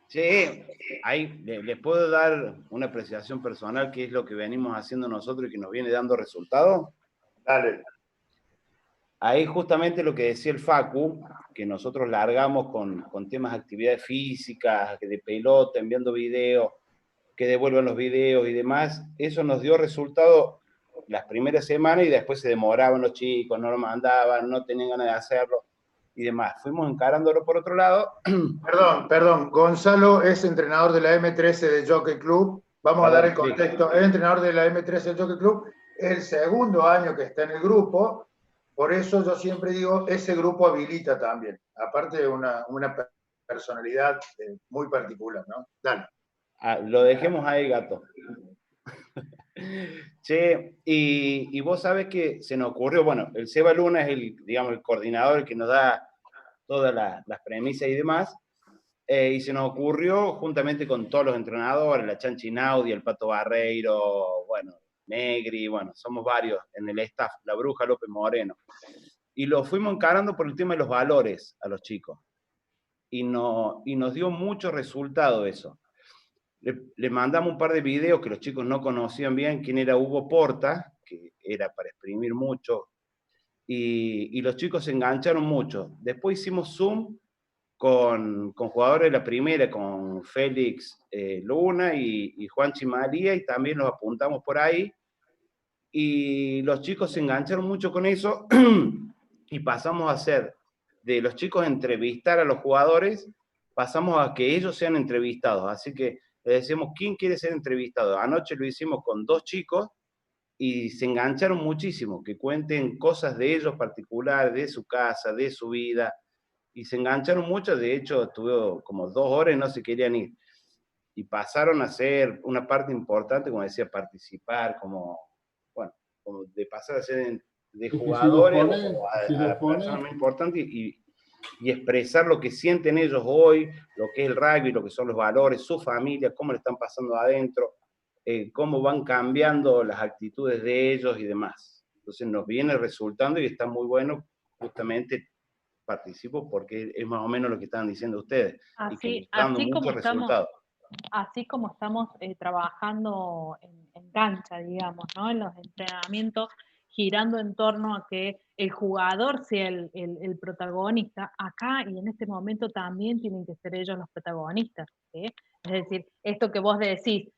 Sí, ahí les puedo dar una apreciación personal, que es lo que venimos haciendo nosotros y que nos viene dando resultados. Dale. Ahí justamente lo que decía el Facu, que nosotros largamos con temas de actividades físicas, de pelota, enviando videos, que devuelvan los videos y demás, eso nos dio resultado las primeras semanas y después se demoraban los chicos, no lo mandaban, no tenían ganas de hacerlo y demás. Fuimos encarándolo por otro lado. Perdón, Gonzalo es entrenador de la M13 del Jockey Club. Vamos a dar el contexto. Es entrenador de la M13 del Jockey Club. Es el segundo año que está en el grupo. Por eso yo siempre digo, ese grupo habilita también. Aparte de una personalidad muy particular, ¿no? Dale. Lo dejemos ahí, Gato. Che, y vos sabés que se nos ocurrió, bueno, el Seba Luna es el coordinador que nos da todas las premisas y demás, y se nos ocurrió juntamente con todos los entrenadores, la Chanchi Naudi, el Pato Barreiro, bueno, Negri, bueno, somos varios en el staff, la Bruja López Moreno, y lo fuimos encarando por el tema de los valores a los chicos, y nos dio mucho resultado eso. Le mandamos un par de videos que los chicos no conocían bien, quién era Hugo Porta, que era para exprimir mucho, y los chicos se engancharon mucho. Después hicimos Zoom con jugadores de la primera, con Félix Luna y Juanchi María, y también los apuntamos por ahí, y los chicos se engancharon mucho con eso, y pasamos a hacer, de los chicos entrevistar a los jugadores, pasamos a que ellos sean entrevistados, así que le decimos, ¿quién quiere ser entrevistado? Anoche lo hicimos con 2 chicos y se engancharon muchísimo, que cuenten cosas de ellos particulares, de su casa, de su vida. y se engancharon mucho. De hecho, estuve como 2 horas y no se querían ir. Y pasaron a ser una parte importante, como decía, participar, como, bueno, como de pasar a ser de jugadores a personas muy importantes y expresar lo que sienten ellos hoy, lo que es el rugby, lo que son los valores, su familia, cómo le están pasando adentro, cómo van cambiando las actitudes de ellos y demás. Entonces nos viene resultando y está muy bueno, justamente participo porque es más o menos lo que estaban diciendo ustedes, y que está dando muchos resultados. Así como estamos trabajando en cancha, digamos, ¿no? En los entrenamientos, girando en torno a que el jugador sea el protagonista, acá y en este momento también tienen que ser ellos los protagonistas, ¿sí? Es decir, esto que vos decís,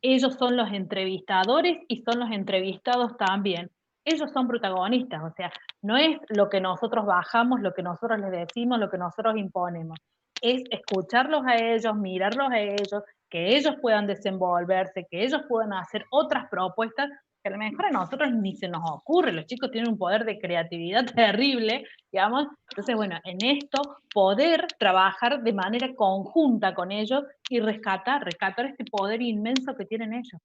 ellos son los entrevistadores y son los entrevistados también. Ellos son protagonistas, o sea, no es lo que nosotros bajamos, lo que nosotros les decimos, lo que nosotros imponemos. Es escucharlos a ellos, mirarlos a ellos, que ellos puedan desenvolverse, que ellos puedan hacer otras propuestas que a lo mejor a nosotros ni se nos ocurre. Los chicos tienen un poder de creatividad terrible, digamos. Entonces, bueno, en esto poder trabajar de manera conjunta con ellos y rescatar este poder inmenso que tienen ellos.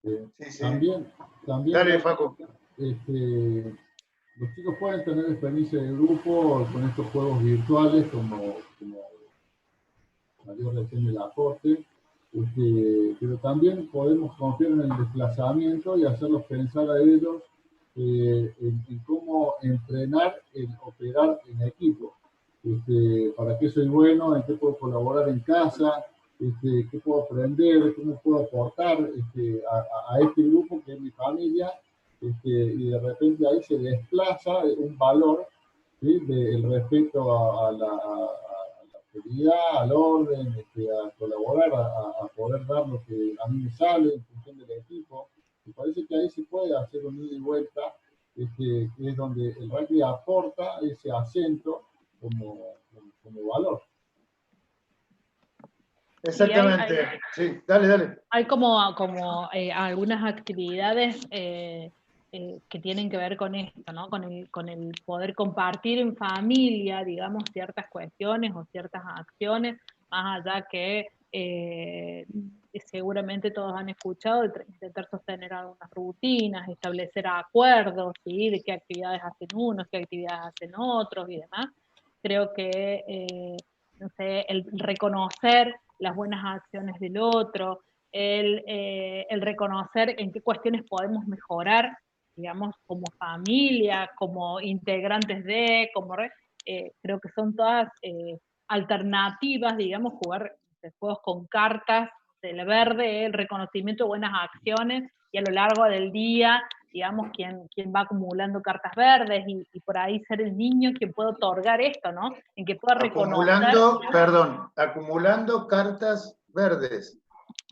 Sí. También Dale, Facu. Los chicos pueden tener experiencia de grupo con estos juegos virtuales como mayor recién del aporte, pero también podemos confiar en el desplazamiento y hacerlos pensar a ellos en cómo entrenar, en operar en equipo. ¿Para qué soy bueno? ¿En qué puedo colaborar en casa? ¿Qué puedo aprender? ¿Cómo puedo aportar a este grupo que es mi familia? Y de repente ahí se desplaza un valor, ¿sí? Del respeto a la autoridad, al orden, a colaborar, a poder dar lo que a mí me sale en función del equipo. Me parece que ahí se puede hacer un ida y vuelta, que es donde el rugby aporta ese acento como valor. Exactamente, sí, dale. Hay como algunas actividades que tienen que ver con esto, ¿no? Con el poder compartir en familia, digamos, ciertas cuestiones o ciertas acciones, más allá que seguramente todos han escuchado, de intentar sostener algunas rutinas, establecer acuerdos, ¿sí? De qué actividades hacen unos, qué actividades hacen otros y demás. Creo que, no sé, el reconocer las buenas acciones del otro, el reconocer en qué cuestiones podemos mejorar, digamos, como familia, como integrantes creo que son todas alternativas, digamos, jugar juegos con cartas, el verde, el reconocimiento de buenas acciones, y a lo largo del día, digamos, quien va acumulando cartas verdes, y por ahí ser el niño quien puede otorgar esto, ¿no? En que pueda reconocer... Acumulando cartas verdes.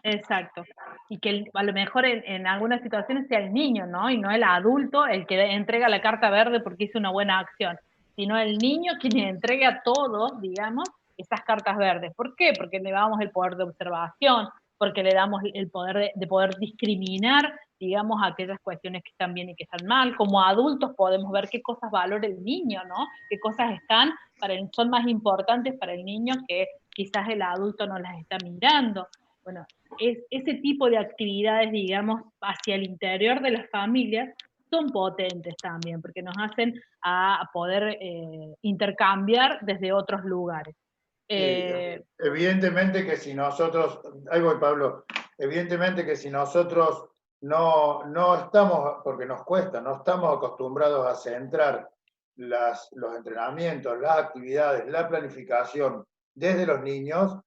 Exacto. Y que a lo mejor en algunas situaciones sea el niño, ¿no? Y no el adulto el que entrega la carta verde porque hizo una buena acción, sino el niño quien entrega a todos, digamos, esas cartas verdes. ¿Por qué? Porque le damos el poder de observación, porque le damos el poder de poder discriminar, digamos, aquellas cuestiones que están bien y que están mal. Como adultos podemos ver qué cosas valora el niño, ¿no? Qué cosas son más importantes para el niño que quizás el adulto no las está mirando. Bueno, ese tipo de actividades, digamos, hacia el interior de las familias son potentes también, porque nos hacen a poder intercambiar desde otros lugares. Evidentemente que si nosotros, ahí voy Pablo, evidentemente que si nosotros no estamos, porque nos cuesta, no estamos acostumbrados a centrar los entrenamientos, las actividades, la planificación desde los niños,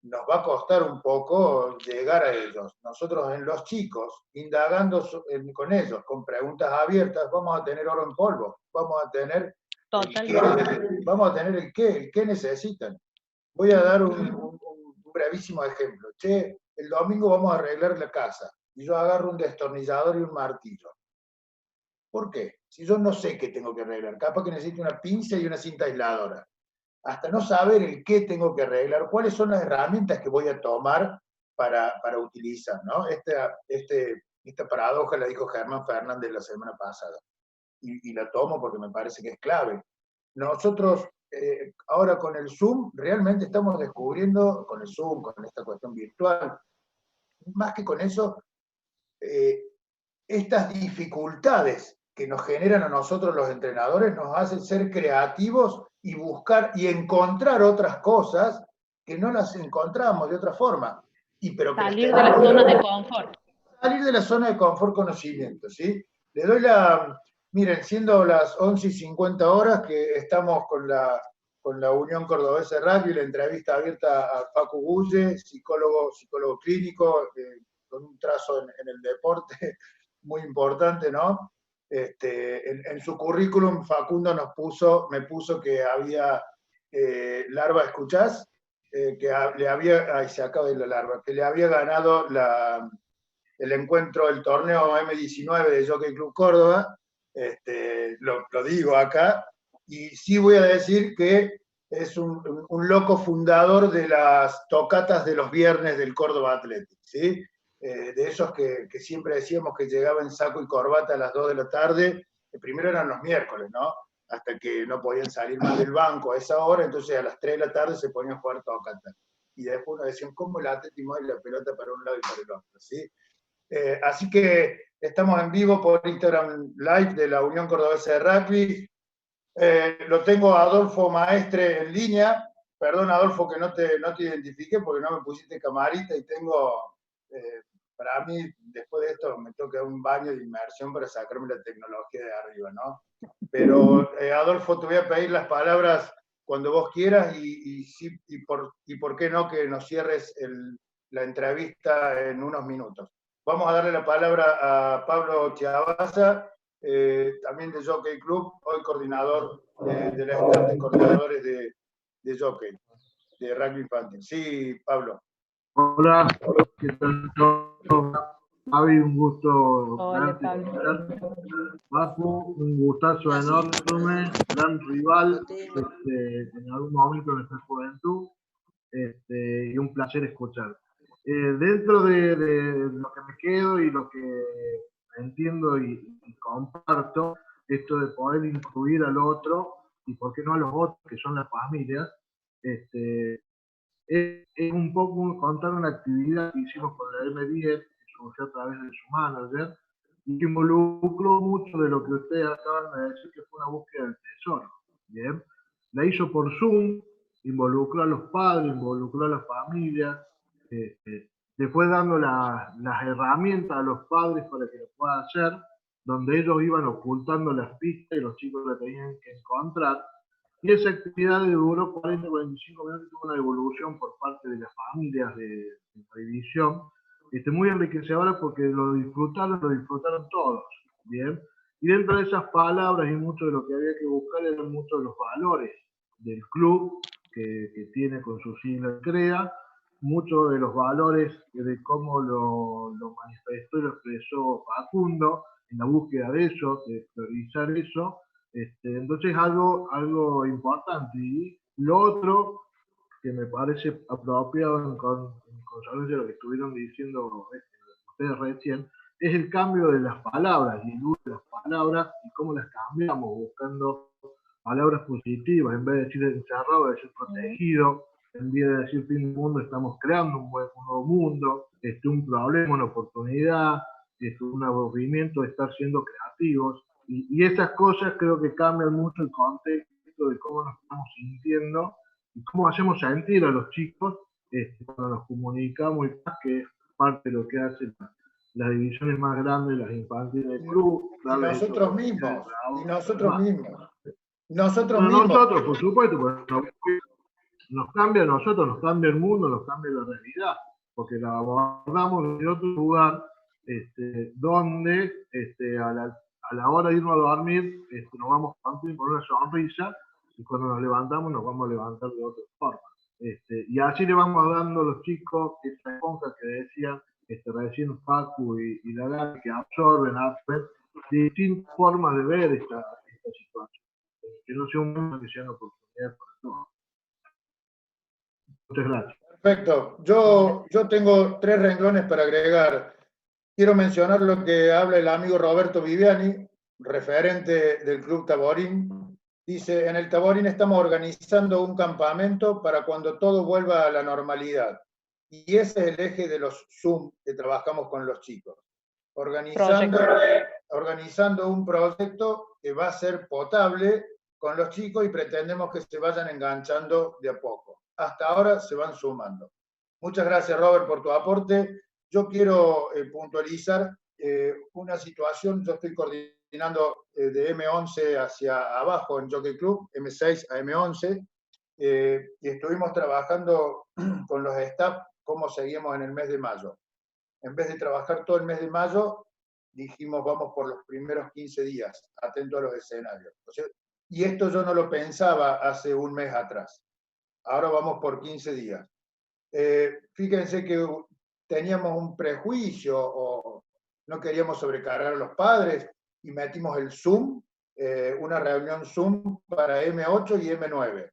nos va a costar un poco llegar a ellos. Nosotros en los chicos, indagando con ellos, con preguntas abiertas, vamos a tener oro en polvo, vamos a tener el qué necesitan. Voy a dar un brevísimo ejemplo. Che, el domingo vamos a arreglar la casa y yo agarro un destornillador y un martillo. ¿Por qué? Si yo no sé qué tengo que arreglar, capaz que necesito una pinza y una cinta aisladora. Hasta no saber el qué tengo que arreglar, cuáles son las herramientas que voy a tomar para utilizar, ¿no? Esta paradoja la dijo Germán Fernández la semana pasada. Y la tomo porque me parece que es clave. nosotros ahora con el Zoom realmente estamos descubriendo, con el Zoom, con esta cuestión virtual, más que con eso, estas dificultades que nos generan a nosotros los entrenadores nos hacen ser creativos y buscar y encontrar otras cosas que no las encontramos de otra forma. Salir de la zona de confort. Salir de la zona de confort conocimiento, ¿sí? Le doy miren, siendo las 11:50 que estamos con la Unión Cordobesa de Rugby, la entrevista abierta a Facu Gulle, psicólogo clínico, con un trazo en el deporte muy importante, ¿no? En su currículum Facundo me puso que había Larva, ¿escuchás? Que le había, ay, se acaba de ir la Larva, que le había ganado el encuentro, el torneo M19 de Jockey Club Córdoba, lo digo acá, y sí voy a decir que es un loco fundador de las tocatas de los viernes del Córdoba Athletic, ¿sí? De esos que siempre decíamos que llegaba en saco y corbata a las 2 de la tarde, que primero eran los miércoles, ¿no? Hasta que no podían salir más del banco a esa hora, entonces a las 3 de la tarde se ponían a jugar tocata. Y después nos decían cómo el Athletic mueve la pelota para un lado y para el otro, ¿sí? Así que estamos en vivo por Instagram Live de la Unión Cordobesa de Rugby. Lo tengo a Adolfo Maestre en línea. Perdón, Adolfo, que no te identifiqué porque no me pusiste camarita y tengo... para mí, después de esto, me toca un baño de inmersión para sacarme la tecnología de arriba, ¿no? Pero, Adolfo, te voy a pedir las palabras cuando vos quieras y por qué no que nos cierres la entrevista en unos minutos. Vamos a darle la palabra a Pablo Chiavaza, también de Jockey Club, hoy coordinador de la staff de coordinadores de Jockey, de rugby infantil. Sí, Pablo. Hola, ¿qué tal? Javi, un gusto. Hola, Pablo. Bajo, un gustazo enorme, gran rival en algún momento de nuestra juventud, y un placer escuchar. Dentro de lo que me quedo y lo que entiendo y comparto, esto de poder incluir al otro, y por qué no a los otros, que son las familias, es un poco contar una actividad que hicimos con la M10, que surgió a través de su manager, y que involucró mucho de lo que ustedes acaban de decir, que fue una búsqueda del tesoro. ¿Bien? La hizo por Zoom, involucró a los padres, involucró a las familias, le fue dando las herramientas a los padres para que lo puedan hacer, donde ellos iban ocultando las pistas y los chicos la tenían que encontrar. Y esa actividad duró 40-45 minutos y tuvo una evolución por parte de las familias de la división, muy enriquecedora porque lo disfrutaron todos, ¿bien? Y dentro de esas palabras y mucho de lo que había que buscar eran muchos de los valores del club que tiene con su sigla CREA, muchos de los valores de cómo lo manifestó y lo expresó Facundo en la búsqueda de eso, de priorizar eso. Entonces algo importante. Y lo otro que me parece apropiado en consecuencia de lo que estuvieron diciendo ustedes recién, es el cambio de las palabras y el uso de las palabras y cómo las cambiamos buscando palabras positivas. En vez de decir encerrado, decir protegido. En vez de decir fin del mundo, estamos creando un nuevo mundo. Un problema, una oportunidad, un aburrimiento de estar siendo creativos. Y esas cosas creo que cambian mucho el contexto de cómo nos estamos sintiendo y cómo hacemos sentir a los chicos cuando nos comunicamos, y más que es parte de lo que hacen las divisiones más grandes, las infantiles del club. Y nosotros mismos. Nosotros, por supuesto, porque nos cambia a nosotros, nos cambia el mundo, nos cambia la realidad, porque la abordamos en otro lugar donde a la hora de irnos a dormir nos vamos con una sonrisa, y cuando nos levantamos nos vamos a levantar de otra forma. Y así le vamos dando a los chicos esa esponja que decían recién Facu y la que absorben distintas formas de ver esta situación. Que no sea un mundo, que sea una oportunidad para todos. Muchas gracias. Perfecto. Yo tengo 3 renglones para agregar. Quiero mencionar lo que habla el amigo Roberto Viviani, referente del Club Taborín, Dice, en el Taborín estamos organizando un campamento para cuando todo vuelva a la normalidad. Y ese es el eje de los Zoom que trabajamos con los chicos. Organizando un proyecto que va a ser potable con los chicos y pretendemos que se vayan enganchando de a poco. Hasta ahora se van sumando. Muchas gracias, Robert, por tu aporte. Yo quiero puntualizar una situación. Yo estoy coordinando de M11 hacia abajo en Jockey Club, M6 a M11, y estuvimos trabajando con los staff cómo seguimos en el mes de mayo. En vez de trabajar todo el mes de mayo, dijimos vamos por los primeros 15 días, atento a los escenarios. Y esto yo no lo pensaba hace un mes atrás. Ahora vamos por 15 días. Fíjense que teníamos un prejuicio o no queríamos sobrecargar a los padres y metimos el Zoom, una reunión Zoom para M8 y M9.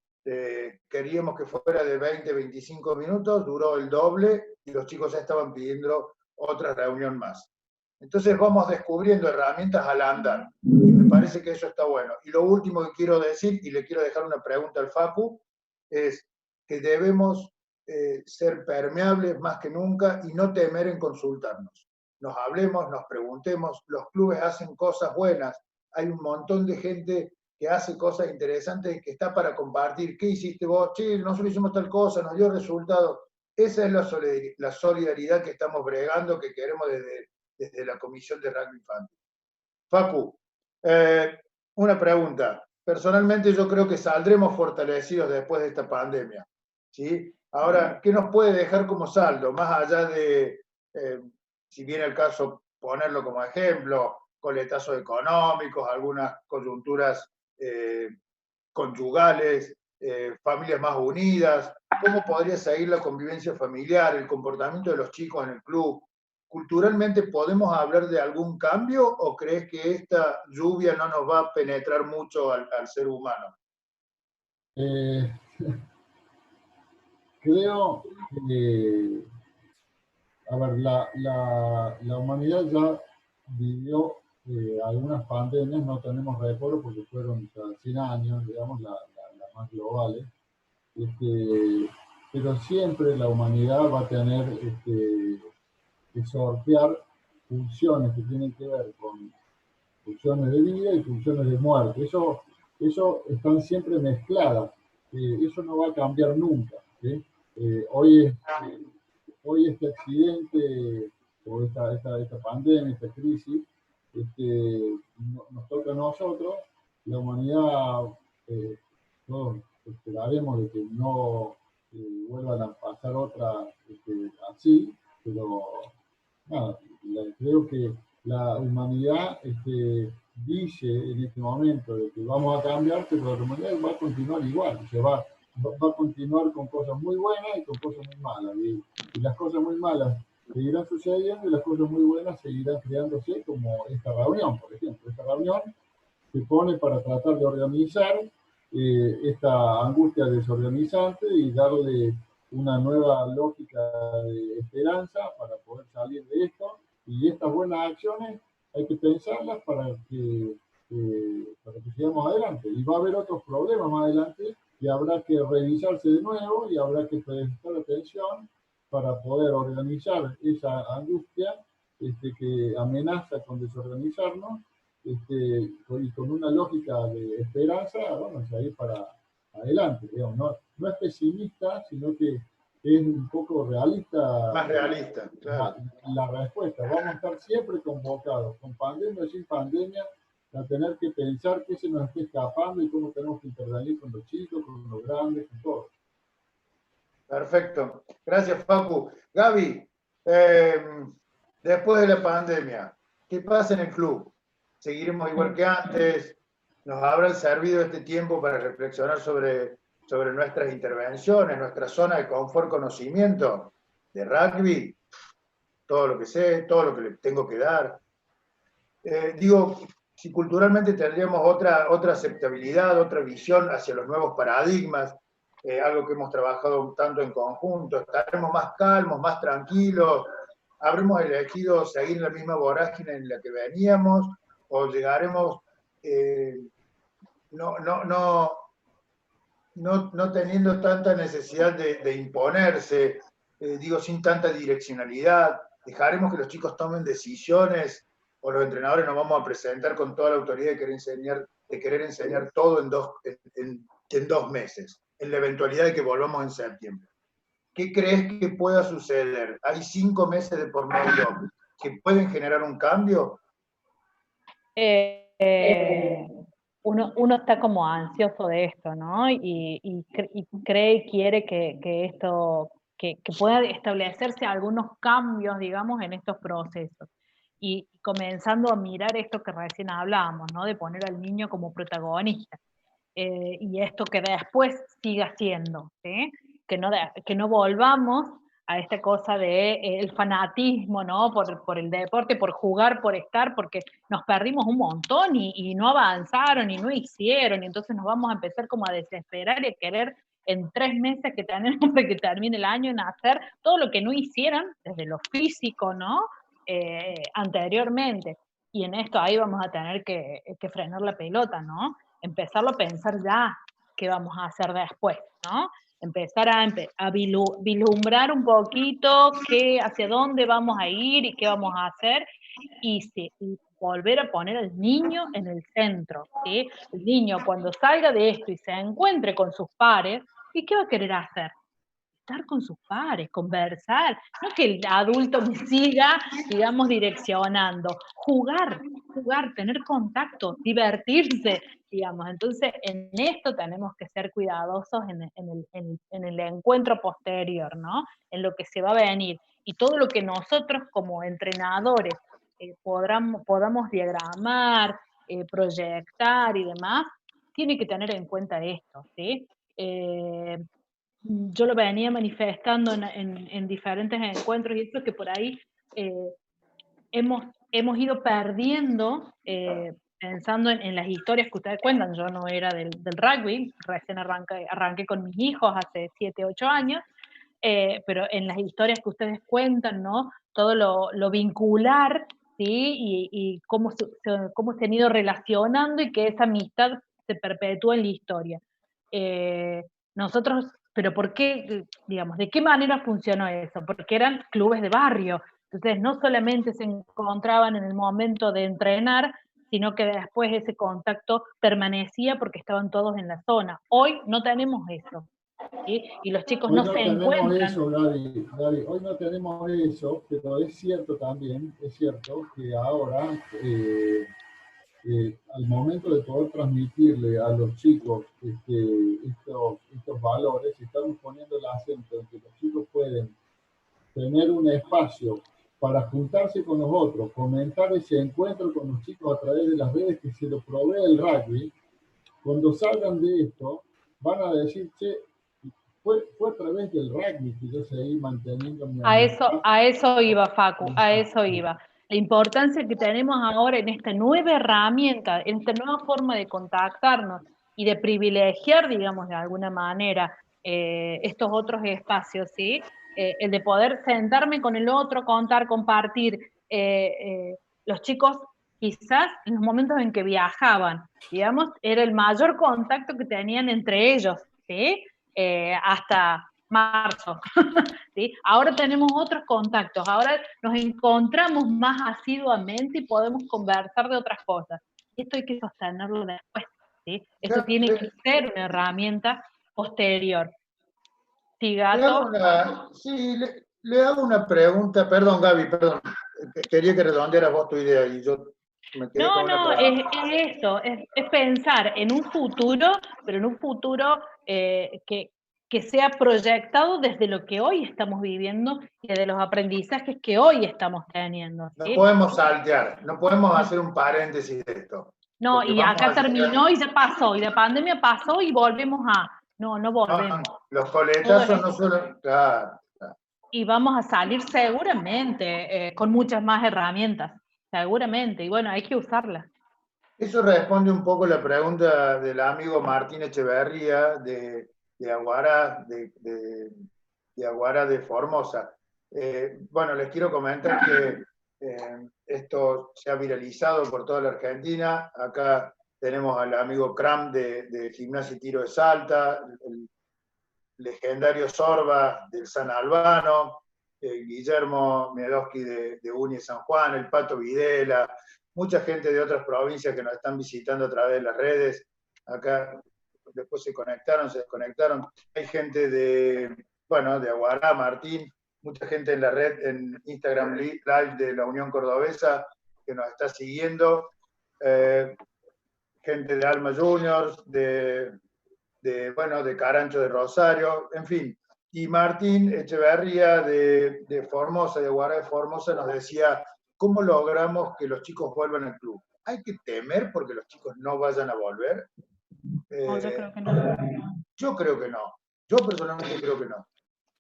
Queríamos que fuera de 20-25 minutos, duró el doble y los chicos ya estaban pidiendo otra reunión más. Entonces vamos descubriendo herramientas al andar y me parece que eso está bueno. Y lo último que quiero decir, y le quiero dejar una pregunta al Facu, es que debemos ser permeables más que nunca y no temer en consultarnos. Nos hablemos, nos preguntemos, los clubes hacen cosas buenas, hay un montón de gente que hace cosas interesantes y que está para compartir. ¿Qué hiciste vos? Che, nosotros hicimos tal cosa, nos dio resultado. Esa es la solidaridad que estamos bregando, que queremos desde la Comisión de Rugby Infantil. Facu, una pregunta. Personalmente yo creo que saldremos fortalecidos después de esta pandemia, ¿sí? Ahora, ¿qué nos puede dejar como saldo? Más allá de, si viene el caso, ponerlo como ejemplo, coletazos económicos, algunas coyunturas conyugales, familias más unidas. ¿Cómo podría seguir la convivencia familiar, el comportamiento de los chicos en el club? ¿Culturalmente podemos hablar de algún cambio o crees que esta lluvia no nos va a penetrar mucho al ser humano? Creo que, a ver, la humanidad ya vivió algunas pandemias, no tenemos recuerdo porque fueron cada 100 años, digamos, las más globales. Pero siempre la humanidad va a tener que sortear funciones que tienen que ver con funciones de vida y funciones de muerte. Eso están siempre mezcladas. Eso no va a cambiar nunca, ¿sí? Hoy este accidente o esta pandemia, esta crisis, nos toca a nosotros. La humanidad, todos esperaremos de que no vuelvan a pasar otra así, pero nada, creo que la humanidad dice en este momento de que vamos a cambiar, pero la humanidad va a continuar igual, o sea, va a continuar con cosas muy buenas y con cosas muy malas, y las cosas muy malas seguirán sucediendo y las cosas muy buenas seguirán creándose, como esta reunión, por ejemplo. Esta reunión se pone para tratar de organizar esta angustia desorganizante y darle una nueva lógica de esperanza para poder salir de esto. Y estas buenas acciones hay que pensarlas para que sigamos adelante. Y va a haber otros problemas más adelante que habrá que revisarse de nuevo y habrá que prestar atención para poder organizar esa angustia que amenaza con desorganizarnos, y con una lógica de esperanza, vamos a ir para adelante, digamos. No es pesimista, sino que es un poco realista. Más realista, claro. La respuesta. Vamos a estar siempre convocados, con pandemia o sin pandemia, a tener que pensar qué se nos está escapando y cómo tenemos que intervenir con los chicos, con los grandes, con todos. Perfecto. Gracias, Facu. Gaby, después de la pandemia, ¿qué pasa en el club? ¿Seguiremos igual que antes? ¿Nos habrá servido este tiempo para reflexionar sobre nuestras intervenciones, nuestra zona de confort, conocimiento de rugby? Todo lo que sé, todo lo que le tengo que dar. Digo, si culturalmente tendríamos otra aceptabilidad, otra visión hacia los nuevos paradigmas, algo que hemos trabajado tanto en conjunto, estaremos más calmos, más tranquilos, habremos elegido seguir la misma vorágine en la que veníamos, o llegaremos no teniendo tanta necesidad de imponerse, digo, sin tanta direccionalidad, dejaremos que los chicos tomen decisiones, o los entrenadores nos vamos a presentar con toda la autoridad de querer enseñar todo en 2 meses, en la eventualidad de que volvamos en septiembre. ¿Qué crees que pueda suceder? ¿Hay 5 meses de por medio que pueden generar un cambio? Uno está como ansioso de esto, ¿no? Y cree y quiere que esto, que pueda establecerse algunos cambios, digamos, en estos procesos. Y comenzando a mirar esto que recién hablábamos, ¿no? De poner al niño como protagonista. Y esto que después siga siendo, ¿sí? Que no volvamos a esta cosa de el fanatismo, ¿no? Por el deporte, por jugar, por estar, porque nos perdimos un montón y no avanzaron y no hicieron, y entonces nos vamos a empezar como a desesperar y a querer en 3 meses que tenemos de que termine el año en hacer todo lo que no hicieron desde lo físico, ¿no? Anteriormente. Y en esto ahí vamos a tener que frenar la pelota, ¿no? Empezarlo a pensar ya qué vamos a hacer después, ¿no? Empezar a vislumbrar un poquito hacia dónde vamos a ir y qué vamos a hacer, y volver a poner al niño en el centro, ¿sí? El niño cuando salga de esto y se encuentre con sus pares, ¿y qué va a querer hacer? Estar con sus pares, conversar, no que el adulto me siga, digamos, direccionando, jugar, tener contacto, divertirse, digamos. Entonces, en esto tenemos que ser cuidadosos en el encuentro posterior, ¿no? En lo que se va a venir. Y todo lo que nosotros como entrenadores podamos diagramar, proyectar y demás, tiene que tener en cuenta esto, ¿sí? Yo lo venía manifestando en diferentes encuentros, y esto que por ahí hemos ido perdiendo, pensando en las historias que ustedes cuentan. Yo no era del rugby, recién arranqué con mis hijos hace 7, 8 años, pero en las historias que ustedes cuentan, ¿no? Todo lo vincular, ¿sí? Y cómo se han ido relacionando y que esa amistad se perpetúa en la historia. Nosotros, pero ¿por qué, digamos, de qué manera funcionó eso? Porque eran clubes de barrio, entonces no solamente se encontraban en el momento de entrenar, sino que después ese contacto permanecía porque estaban todos en la zona. Hoy no tenemos eso, ¿sí? Y los chicos Hoy no no se tenemos encuentran. eso, Gaby, hoy no tenemos eso, pero es cierto también, es cierto que ahora, al momento de poder transmitirle a los chicos estos valores, estamos poniendo el acento en que los chicos pueden tener un espacio para juntarse con los otros, comentar ese encuentro con los chicos a través de las redes que se lo provee el rugby. Cuando salgan de esto, van a decir, che, fue a través del rugby que yo seguí manteniendo mi amistad. A eso iba, Facu, a eso iba. La importancia que tenemos ahora en esta nueva herramienta, en esta nueva forma de contactarnos y de privilegiar, digamos, de alguna manera, estos otros espacios, ¿sí? El de poder sentarme con el otro, contar, compartir. Los chicos, quizás en los momentos en que viajaban, digamos, era el mayor contacto que tenían entre ellos, ¿sí? Hasta marzo. ¿Sí? Ahora tenemos otros contactos, ahora nos encontramos más asiduamente y podemos conversar de otras cosas. Esto hay que sostenerlo después, ¿sí? Esto tiene que ser una herramienta posterior. Sí, Gato. Le hago una pregunta, perdón Gaby, perdón, quería que redondearas vos tu idea y yo me quedé con una pregunta. Es esto, es pensar en un futuro, pero en un futuro que sea proyectado desde lo que hoy estamos viviendo y de los aprendizajes que hoy estamos teniendo, ¿sí? No podemos saltear, no podemos hacer un paréntesis de esto. No, y acá terminó y ya pasó, y la pandemia pasó y volvemos a... No volvemos. No, los coletazos no solo... Claro. Y vamos a salir seguramente con muchas más herramientas, seguramente, y bueno, hay que usarlas. Eso responde un poco la pregunta del amigo Martín Echeverría de Aguara, de Aguara de Formosa. Bueno, les quiero comentar que esto se ha viralizado por toda la Argentina. Acá tenemos al amigo Cram de Gimnasia y Tiro de Salta, el legendario Sorba del San Albano, Guillermo Medowski de Uni San Juan, el Pato Videla, mucha gente de otras provincias que nos están visitando a través de las redes. Acá después se conectaron, se desconectaron. Hay gente de Aguará, Martín, mucha gente en la red, en Instagram Live de la Unión Cordobesa que nos está siguiendo. Gente de Alma Juniors, de Carancho de Rosario, en fin. Y Martín Echeverría de Formosa, de Aguará de Formosa, nos decía, ¿cómo logramos que los chicos vuelvan al club? ¿Hay que temer porque los chicos no vayan a volver? No, yo creo que no. Yo creo que no. Yo personalmente creo que no.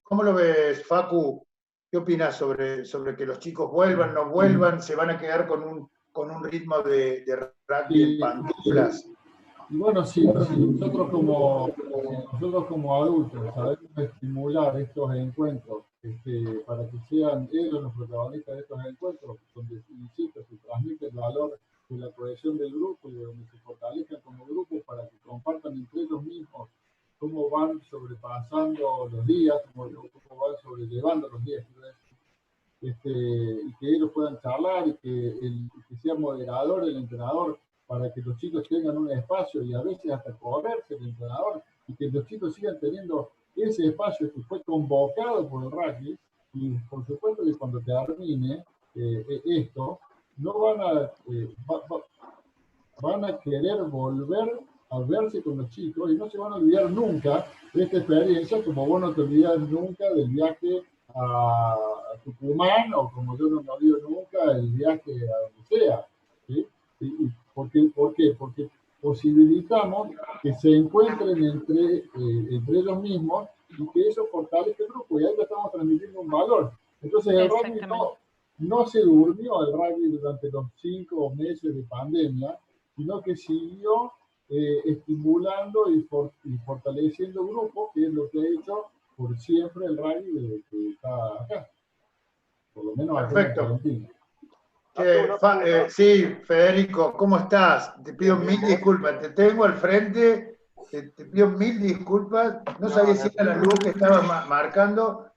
¿Cómo lo ves, Facu? ¿Qué opinas sobre que los chicos vuelvan, no vuelvan? ¿Se van a quedar con un ritmo de rugby en pantuflas? Y bueno, si nosotros como adultos sabemos estimular estos encuentros para que sean ellos los protagonistas de estos encuentros, donde, insisto, se transmite el valor de la cohesión del grupo y de donde se fortalezcan como grupo para que compartan entre ellos mismos cómo van sobrepasando los días, cómo van sobrellevando los días, y que ellos puedan charlar y que sea moderador el entrenador para que los chicos tengan un espacio y a veces hasta correrse el entrenador y que los chicos sigan teniendo ese espacio que fue convocado por el rugby. Y por supuesto que cuando termine esto, no van a querer volver a verse con los chicos y no se van a olvidar nunca de esta experiencia, como vos no te olvidas nunca del viaje a Tucumán, o como yo no me olvido nunca el viaje a donde sea, ¿sí? ¿Por qué? Porque posibilitamos que se encuentren entre ellos mismos y que eso fortalezca el grupo, y ahí le estamos transmitiendo un valor. Entonces el rugby no se durmió el rugby durante los 5 meses de pandemia, sino que siguió estimulando y fortaleciendo grupos, que es lo que ha hecho por siempre el rugby desde que está acá, por lo menos acá en Argentina. Sí, Federico, ¿cómo estás? Te pido mil disculpas, te tengo al frente, te pido mil disculpas, no sabía si era la luz que estaba marcando.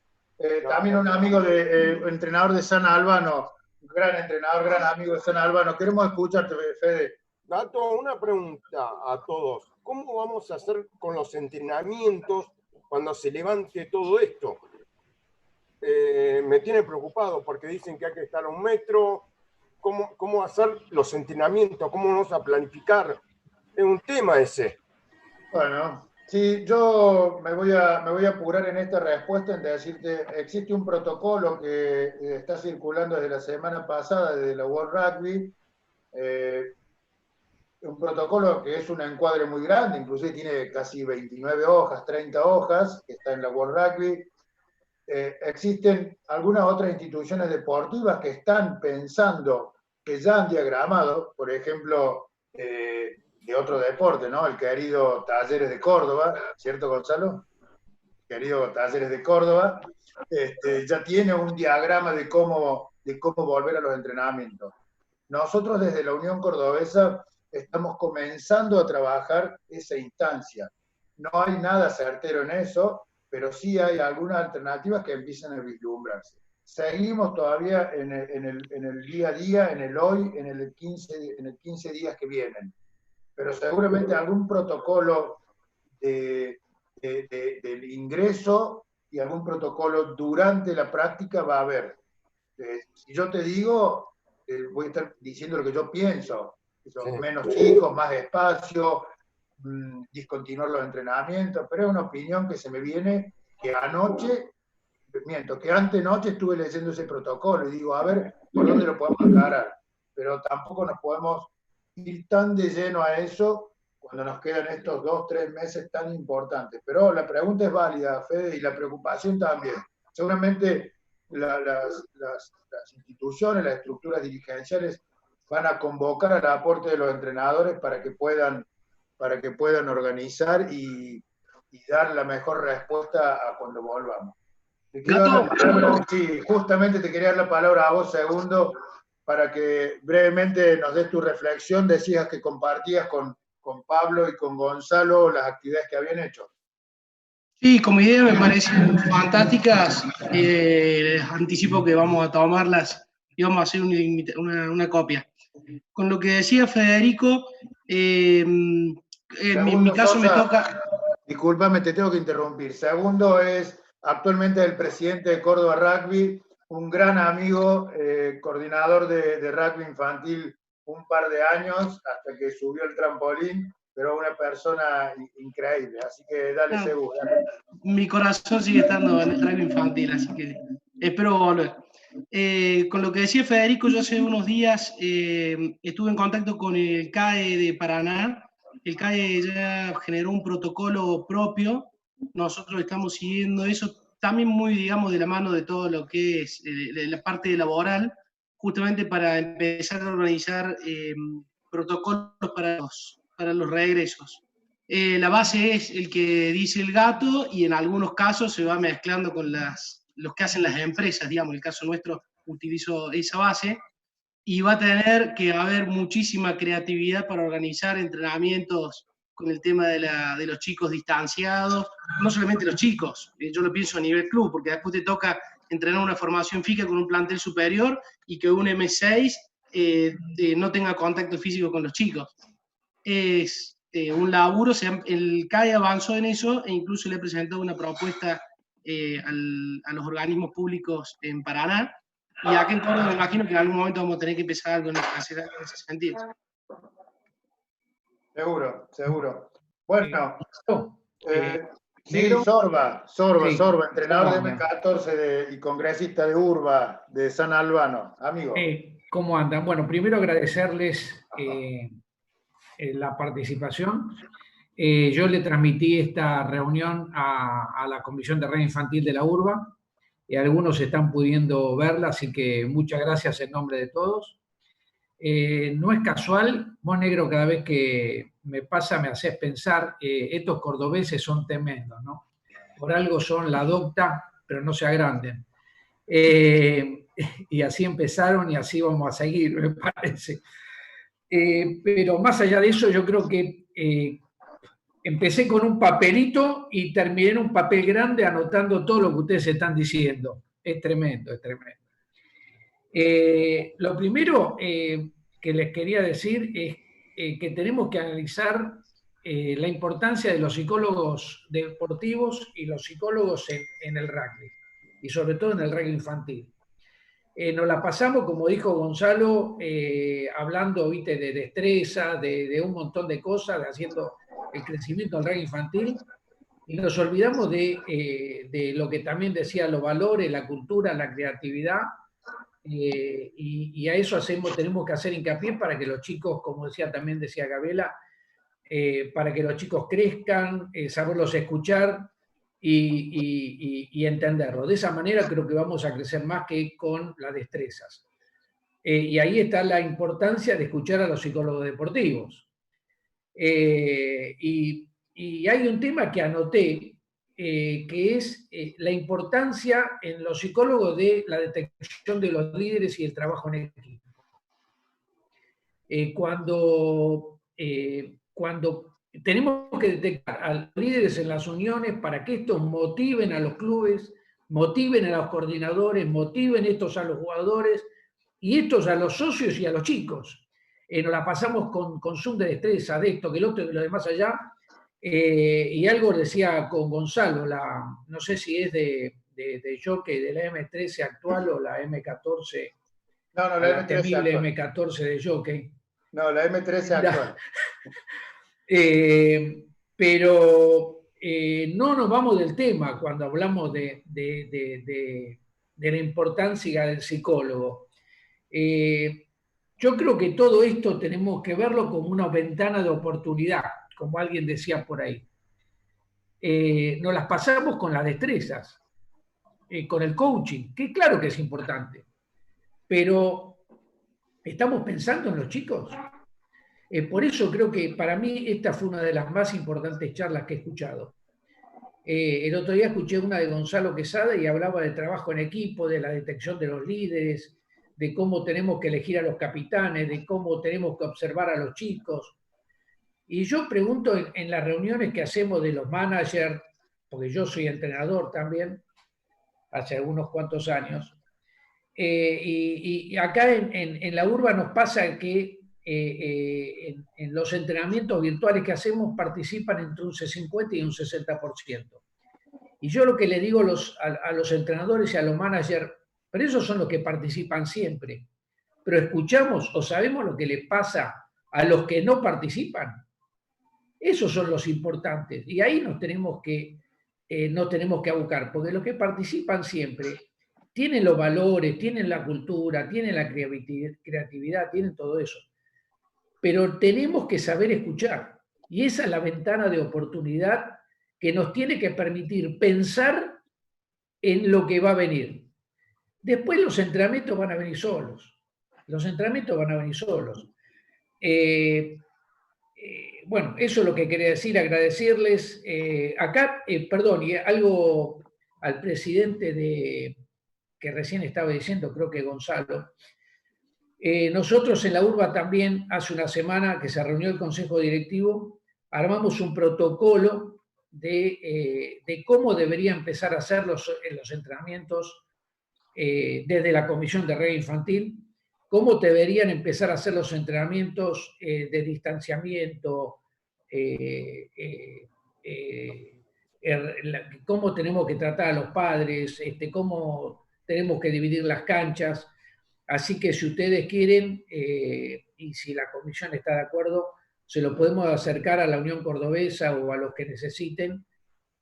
También un amigo entrenador de San Albano, gran entrenador, gran amigo de San Albano. Queremos escucharte, Fede. Dato, una pregunta a todos. ¿Cómo vamos a hacer con los entrenamientos cuando se levante todo esto? Me tiene preocupado porque dicen que hay que estar a 1 metro. ¿Cómo hacer los entrenamientos? ¿Cómo vamos a planificar? Es un tema ese. Bueno, sí, yo me voy a apurar en esta respuesta en decirte, existe un protocolo que está circulando desde la semana pasada desde la World Rugby, un protocolo que es un encuadre muy grande, inclusive tiene casi 29 hojas, 30 hojas, que está en la World Rugby. Existen algunas otras instituciones deportivas que están pensando, que ya han diagramado, por ejemplo, de otro deporte, ¿no? El querido Talleres de Córdoba, ¿cierto, Gonzalo? Querido Talleres de Córdoba, ya tiene un diagrama de cómo volver a los entrenamientos. Nosotros desde la Unión Cordobesa estamos comenzando a trabajar esa instancia. No hay nada certero en eso, pero sí hay algunas alternativas que empiezan a vislumbrarse. Seguimos todavía en el día a día, en el hoy, en el 15 días que vienen. Pero seguramente algún protocolo del ingreso y algún protocolo durante la práctica va a haber. Si yo te digo, voy a estar diciendo lo que yo pienso. Son menos chicos, más espacio, discontinuar los entrenamientos, pero es una opinión que se me viene que antenoche estuve leyendo ese protocolo y digo, a ver, ¿por dónde lo podemos encarar? Pero tampoco nos podemos ir tan de lleno a eso cuando nos quedan estos 2-3 meses tan importantes. Pero la pregunta es válida, Fede, y la preocupación también. Seguramente las instituciones, las estructuras dirigenciales van a convocar al aporte de los entrenadores para que puedan organizar y dar la mejor respuesta a cuando volvamos. Sí, justamente te quería dar la palabra a vos, Segundo, para que brevemente nos des tu reflexión. Decías que compartías con Pablo y con Gonzalo las actividades que habían hecho. Sí, como idea me parecen fantásticas. Les anticipo que vamos a tomarlas y vamos a hacer una copia. Con lo que decía Federico, en mi caso me toca... Discúlpame, te tengo que interrumpir. Segundo es actualmente el presidente de Córdoba Rugby, un gran amigo, coordinador de rugby infantil un par de años, hasta que subió el trampolín, pero una persona increíble. Así que dale seguro. Mi corazón sigue estando en el rugby infantil, así que espero volver. Con lo que decía Federico, yo hace unos días estuve en contacto con el CAE de Paraná. El CAE ya generó un protocolo propio, nosotros estamos siguiendo eso, también muy, digamos, de la mano de todo lo que es la parte laboral, justamente para empezar a organizar protocolos para los regresos. La base es el que dice el gato y en algunos casos se va mezclando con los que hacen las empresas, digamos, en el caso nuestro utilizo esa base, y va a tener que haber muchísima creatividad para organizar entrenamientos con el tema de los chicos distanciados, no solamente los chicos, yo lo pienso a nivel club, porque después te toca entrenar una formación física con un plantel superior y que un M6 no tenga contacto físico con los chicos. Es un laburo, el CAE avanzó en eso e incluso le presentó una propuesta a los organismos públicos en Paraná, y acá en Córdoba me imagino que en algún momento vamos a tener que empezar algo en ese sentido. Seguro, seguro. Bueno, sí, Negro. Sorba, Sí. entrenador de M14 y congresista de Urba, de San Albano, amigo. ¿Cómo andan? Bueno, primero agradecerles la participación. Yo le transmití esta reunión a la Comisión de Red Infantil de la Urba, y algunos están pudiendo verla, así que muchas gracias en nombre de todos. No es casual, vos, Negro, cada vez que me pasa me haces pensar, estos cordobeses son tremendos, ¿no? Por algo son la docta, pero no se agranden. Y así empezaron y así vamos a seguir, me parece. Pero más allá de eso, yo creo que empecé con un papelito y terminé en un papel grande anotando todo lo que ustedes están diciendo. Es tremendo, es tremendo. Lo primero que les quería decir es que tenemos que analizar la importancia de los psicólogos deportivos y los psicólogos en el rugby, y sobre todo en el rugby infantil. Nos la pasamos, como dijo Gonzalo, hablando, ¿viste?, de destreza, de un montón de cosas, haciendo el crecimiento del rugby infantil, y nos olvidamos de lo que también decía, los valores, la cultura, la creatividad, y a eso tenemos que hacer hincapié para que los chicos, como también decía Gabriela, para que los chicos crezcan, saberlos escuchar y entenderlos. De esa manera creo que vamos a crecer más que con las destrezas. Y ahí está la importancia de escuchar a los psicólogos deportivos. Y hay un tema que anoté, que es la importancia en los psicólogos de la detección de los líderes y el trabajo en equipo. Cuando tenemos que detectar a los líderes en las uniones para que estos motiven a los clubes, motiven a los coordinadores, motiven estos a los jugadores y estos a los socios y a los chicos. Nos la pasamos con Zoom de destreza, de esto, que el otro, y lo demás allá. Y algo decía con Gonzalo, no sé si es de jockey de la M13 actual o la M14. No, la temible M14 de jockey. No, la M13 actual. Pero no nos vamos del tema cuando hablamos de la importancia del psicólogo. Yo creo que todo esto tenemos que verlo como una ventana de oportunidad, como alguien decía por ahí. Nos las pasamos con las destrezas, con el coaching, que claro que es importante, pero ¿estamos pensando en los chicos? Por eso creo que para mí esta fue una de las más importantes charlas que he escuchado. El otro día escuché una de Gonzalo Quesada y hablaba de trabajo en equipo, de la detección de los líderes, de cómo tenemos que elegir a los capitanes, de cómo tenemos que observar a los chicos. Y yo pregunto en las reuniones que hacemos de los managers, porque yo soy entrenador también, hace unos cuantos años, y acá en la urba nos pasa que en los entrenamientos virtuales que hacemos participan entre un 50 y un 60%. Y yo lo que le digo a los entrenadores y a los managers, pero esos son los que participan siempre, pero escuchamos o sabemos lo que le pasa a los que no participan. Esos son los importantes y ahí nos tenemos que abocar, porque los que participan siempre tienen los valores, tienen la cultura, tienen la creatividad, tienen todo eso. Pero tenemos que saber escuchar y esa es la ventana de oportunidad que nos tiene que permitir pensar en lo que va a venir. Después los entrenamientos van a venir solos. Los entrenamientos van a venir solos. Bueno, eso es lo que quería decir, agradecerles. Acá, perdón, y algo al presidente que recién estaba diciendo, creo que Gonzalo. Nosotros en la urba también, hace una semana que se reunió el Consejo Directivo, armamos un protocolo de cómo debería empezar a hacer los entrenamientos desde la Comisión de Rugby Infantil, cómo deberían empezar a hacer los entrenamientos de distanciamiento, cómo tenemos que tratar a los padres, cómo tenemos que dividir las canchas. Así que si ustedes quieren, y si la comisión está de acuerdo, se lo podemos acercar a la Unión Cordobesa o a los que necesiten.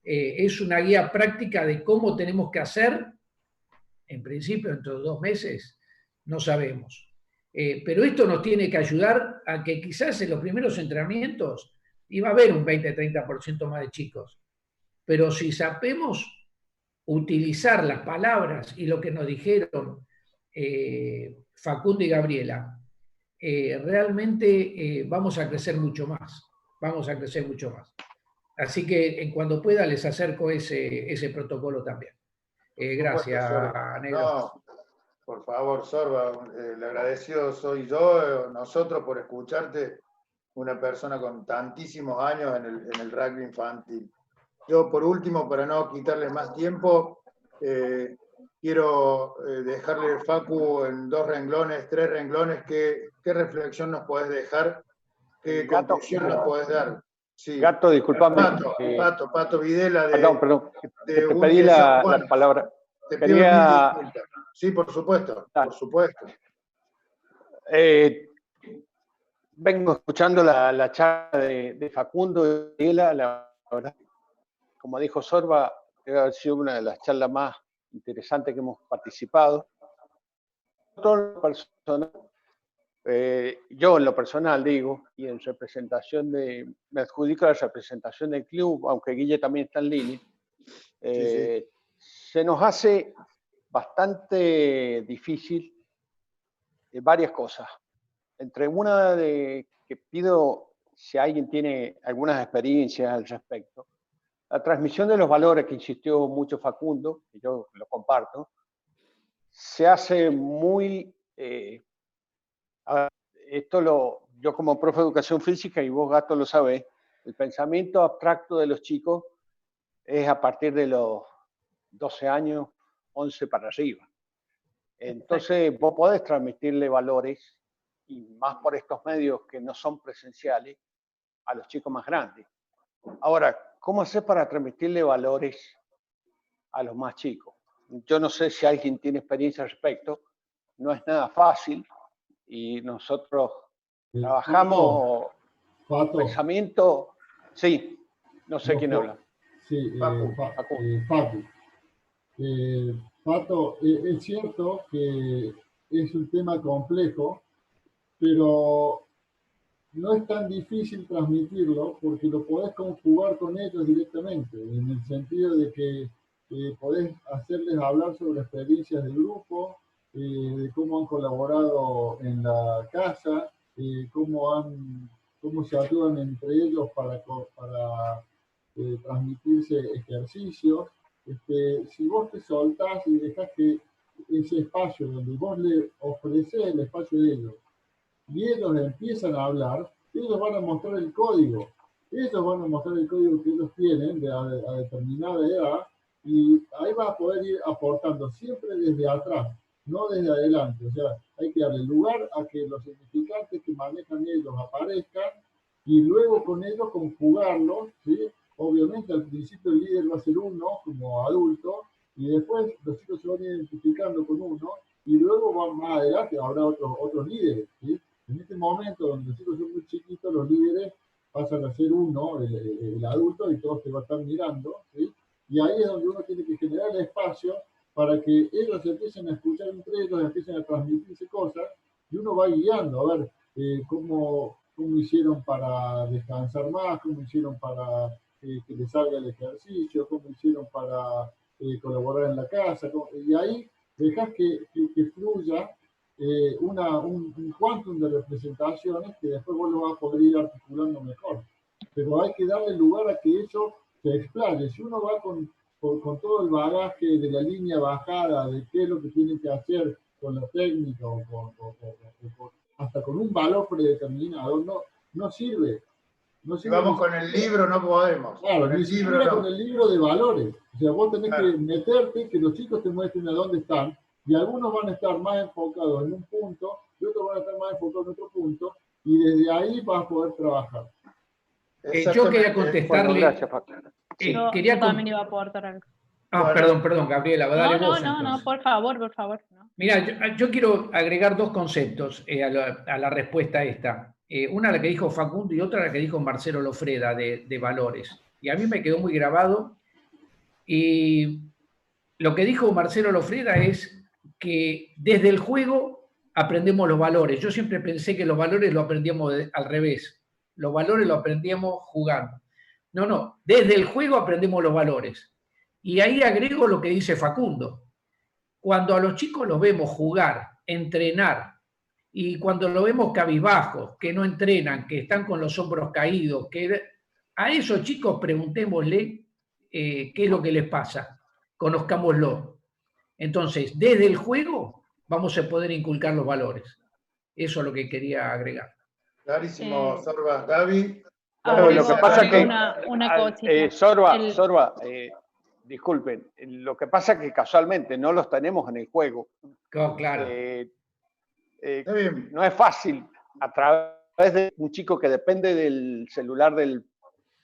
Es una guía práctica de cómo tenemos que hacer, en principio, dentro de 2 meses, no sabemos. Pero esto nos tiene que ayudar a que quizás en los primeros entrenamientos iba a haber un 20-30% más de chicos. Pero si sabemos utilizar las palabras y lo que nos dijeron Facundo y Gabriela, realmente vamos a crecer mucho más. Vamos a crecer mucho más. Así que cuando pueda les acerco ese protocolo también. Gracias, Negro. No, por favor, Sorba, el agradecido soy yo, nosotros por escucharte, una persona con tantísimos años en el rugby infantil. Yo, por último, para no quitarle más tiempo, quiero dejarle, Facu, en 2 renglones, 3 renglones, ¿qué reflexión nos podés dejar? ¿Qué conclusión nos podés dar? Sí. Gato, disculpame. Pato Videla. Perdón. Te pedí la palabra. Te pido mil disculpas. Sí, por supuesto. Por supuesto. Vengo escuchando la charla de Facundo y Videla. La verdad, como dijo Sorba, debe haber sido una de las charlas más interesantes que hemos participado. Yo en lo personal digo, y en representación me adjudico a la representación del club, aunque Guille también está en línea, sí. Se nos hace bastante difícil varias cosas. Entre una que pido, si alguien tiene algunas experiencias al respecto, la transmisión de los valores que insistió mucho Facundo, que yo lo comparto, se hace muy... yo como profe de educación física, y vos, Gato, lo sabés, el pensamiento abstracto de los chicos es a partir de los 12 años, 11 para arriba. Entonces, vos podés transmitirle valores, y más por estos medios que no son presenciales, a los chicos más grandes. Ahora, ¿cómo hacer para transmitirle valores a los más chicos? Yo no sé si alguien tiene experiencia al respecto, no es nada fácil, y nosotros trabajamos pensamiento. Sí, no sé quién habla. Sí, Facu. Pato, es cierto que es un tema complejo, pero no es tan difícil transmitirlo porque lo podés conjugar con ellos directamente, en el sentido de que podés hacerles hablar sobre experiencias del grupo, de cómo han colaborado en la casa, cómo se ayudan entre ellos para transmitirse ejercicios. Si vos te soltás y dejás que ese espacio donde vos le ofreces el espacio de ellos y ellos empiezan a hablar, ellos van a mostrar el código. Ellos van a mostrar el código que ellos tienen a determinada edad y ahí vas a poder ir aportando siempre desde atrás, no desde adelante. O sea, hay que darle lugar a que los significantes que manejan ellos aparezcan y luego con ellos conjugarlos, ¿sí? Obviamente al principio el líder va a ser uno como adulto y después los chicos se van identificando con uno y luego más adelante habrá otros líderes, ¿sí? En este momento donde los chicos son muy chiquitos, los líderes pasan a ser uno, el adulto, y todos te van a estar mirando, ¿sí? Y ahí es donde uno tiene que generar el espacio para que ellos empiecen a escuchar entre ellos, empiecen a transmitirse cosas, y uno va guiando, a ver cómo hicieron para descansar más, cómo hicieron para que les salga el ejercicio, cómo hicieron para colaborar en la casa, y ahí dejas que fluya un quantum de representaciones que después vos lo vas a poder ir articulando mejor. Pero hay que darle lugar a que eso se explaye. Si uno va con todo el bagaje de la línea bajada, de qué es lo que tiene que hacer con la técnica o hasta con un valor predeterminado, no sirve. No si vamos con el libro no podemos. Claro, ni siquiera con el libro de valores. O sea, vos tenés que meterte, que los chicos te muestren a dónde están, y algunos van a estar más enfocados en un punto, y otros van a estar más enfocados en otro punto, y desde ahí vas a poder trabajar. Yo quería contestarle. Bueno, gracias, Paco. Yo también iba a aportar algo. Perdón, Gabriela, dale vos. No, por favor. No. Mira, yo quiero agregar dos conceptos a la respuesta esta. Una la que dijo Facundo y otra la que dijo Marcelo Lofreda de valores. Y a mí me quedó muy grabado. Y lo que dijo Marcelo Lofreda es que desde el juego aprendemos los valores. Yo siempre pensé que los valores lo aprendíamos al revés. Los valores lo aprendíamos jugando. No, desde el juego aprendemos los valores. Y ahí agrego lo que dice Facundo. Cuando a los chicos los vemos jugar, entrenar, y cuando los vemos cabizbajos, que no entrenan, que están con los hombros caídos, a esos chicos preguntémosle qué es lo que les pasa, conozcámoslo. Entonces, desde el juego vamos a poder inculcar los valores. Eso es lo que quería agregar. Clarísimo, Sorba. Gaby. Lo que pasa que Sorba, disculpen, lo que pasa es que casualmente no los tenemos en el juego. Claro. No es fácil a través de un chico que depende del celular del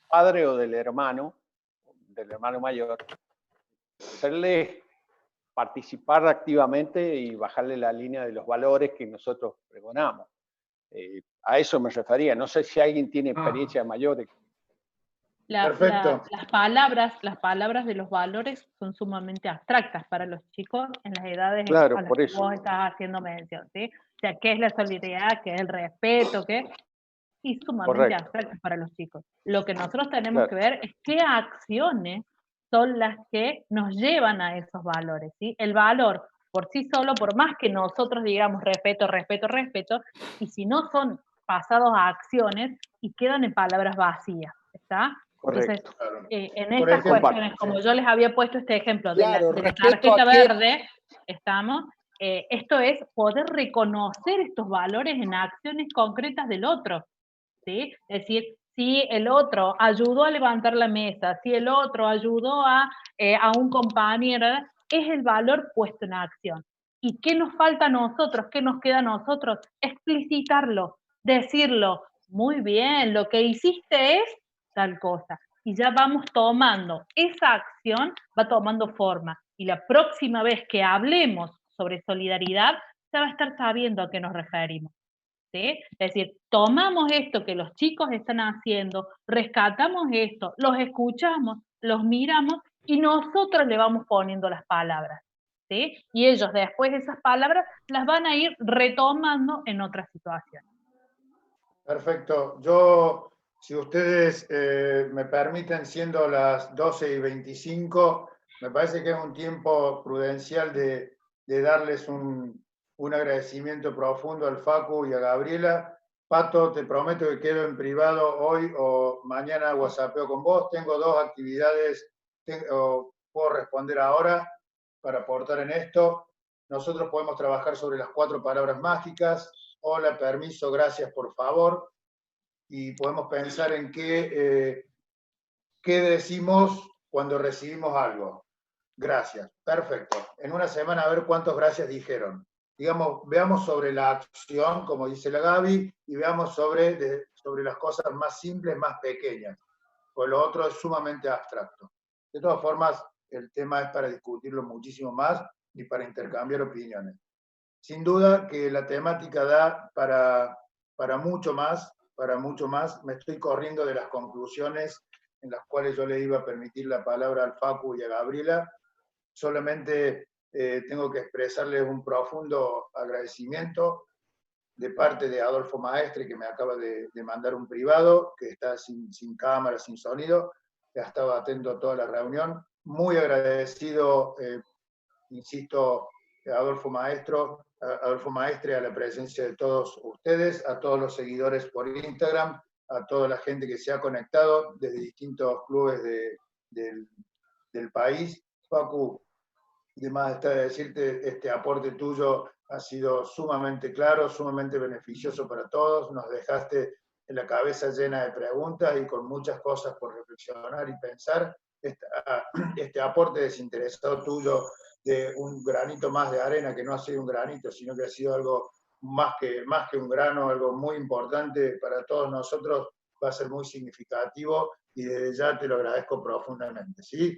padre o del hermano mayor, hacerle participar activamente y bajarle la línea de los valores que nosotros pregonamos. A eso me refería. No sé si alguien tiene experiencia mayor. Perfecto. Las palabras de los valores son sumamente abstractas para los chicos en las edades en las que vos estás haciendo mención, ¿sí? O sea, ¿qué es la solidaridad? ¿Qué es el respeto? ¿Qué? Y sumamente abstractas para los chicos. Lo que nosotros tenemos que ver es qué acciones son las que nos llevan a esos valores, ¿sí? El valor por sí solo, por más que nosotros digamos respeto, y si no son pasados a acciones y quedan en palabras vacías, ¿está? Entonces, en estas cuestiones, como yo les había puesto este ejemplo de la tarjeta verde, esto es poder reconocer estos valores en acciones concretas del otro, ¿sí? Es decir, si el otro ayudó a levantar la mesa, si el otro ayudó a un compañero, es el valor puesto en acción. ¿Y qué nos falta a nosotros? ¿Qué nos queda a nosotros? Explicitarlo, decirlo, muy bien, lo que hiciste es tal cosa. Y ya vamos tomando, esa acción va tomando forma. Y la próxima vez que hablemos sobre solidaridad, ya va a estar sabiendo a qué nos referimos. ¿Sí? Es decir, tomamos esto que los chicos están haciendo, rescatamos esto, los escuchamos, los miramos y nosotros le vamos poniendo las palabras, ¿sí? Y ellos después de esas palabras las van a ir retomando en otras situaciones. Perfecto. Yo, si ustedes me permiten, siendo las 12:25, me parece que es un tiempo prudencial de darles un agradecimiento profundo al Facu y a Gabriela. Pato, te prometo que quedo en privado hoy o mañana whatsappeo con vos. Tengo dos actividades, puedo responder ahora para aportar en esto, nosotros podemos trabajar sobre las 4 palabras mágicas: hola, permiso, gracias, por favor, y podemos pensar en qué decimos cuando recibimos algo. Gracias, perfecto. En una semana a ver cuántos gracias dijeron. Digamos, veamos sobre la acción, como dice la Gaby, y veamos sobre las cosas más simples, más pequeñas, pues lo otro es sumamente abstracto. De todas formas, el tema es para discutirlo muchísimo más y para intercambiar opiniones. Sin duda que la temática da para mucho más, para mucho más. Me estoy corriendo de las conclusiones en las cuales yo le iba a permitir la palabra al Facu y a Gabriela. Solamente tengo que expresarles un profundo agradecimiento de parte de Adolfo Maestre, que me acaba de mandar un privado, que está sin cámara, sin sonido, que ha estado atento a toda la reunión. Muy agradecido, insisto, Adolfo Maestre, a la presencia de todos ustedes, a todos los seguidores por Instagram, a toda la gente que se ha conectado desde distintos clubes del país. Facu, de más está de decirte, este aporte tuyo ha sido sumamente claro, sumamente beneficioso para todos. Nos dejaste en la cabeza llena de preguntas y con muchas cosas por reflexionar y pensar. Este aporte desinteresado tuyo de un granito más de arena, que no ha sido un granito, sino que ha sido algo más que un grano, algo muy importante para todos nosotros, va a ser muy significativo y desde ya te lo agradezco profundamente, ¿sí?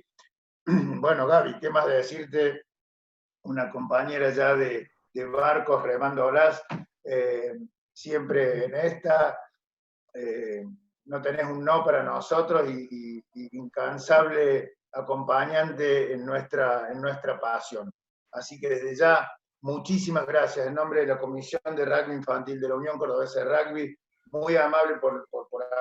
Bueno, Gaby, ¿qué más de decirte? Una compañera ya de barcos remándolas, siempre en esta, no tenés un no para nosotros y incansable acompañante en nuestra pasión. Así que desde ya, muchísimas gracias en nombre de la Comisión de Rugby Infantil de la Unión Cordobesa de Rugby, muy amable por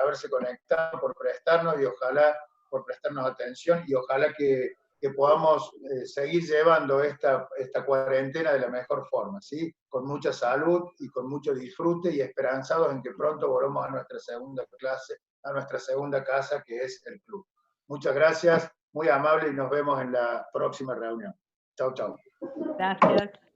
haberse conectado, por prestarnos y ojalá por prestarnos atención y ojalá que podamos seguir llevando esta cuarentena de la mejor forma, ¿sí? Con mucha salud y con mucho disfrute y esperanzados en que pronto volvamos a nuestra segunda clase, a nuestra segunda casa, que es el club. Muchas gracias, muy amable y nos vemos en la próxima reunión. Chau, chau. Gracias.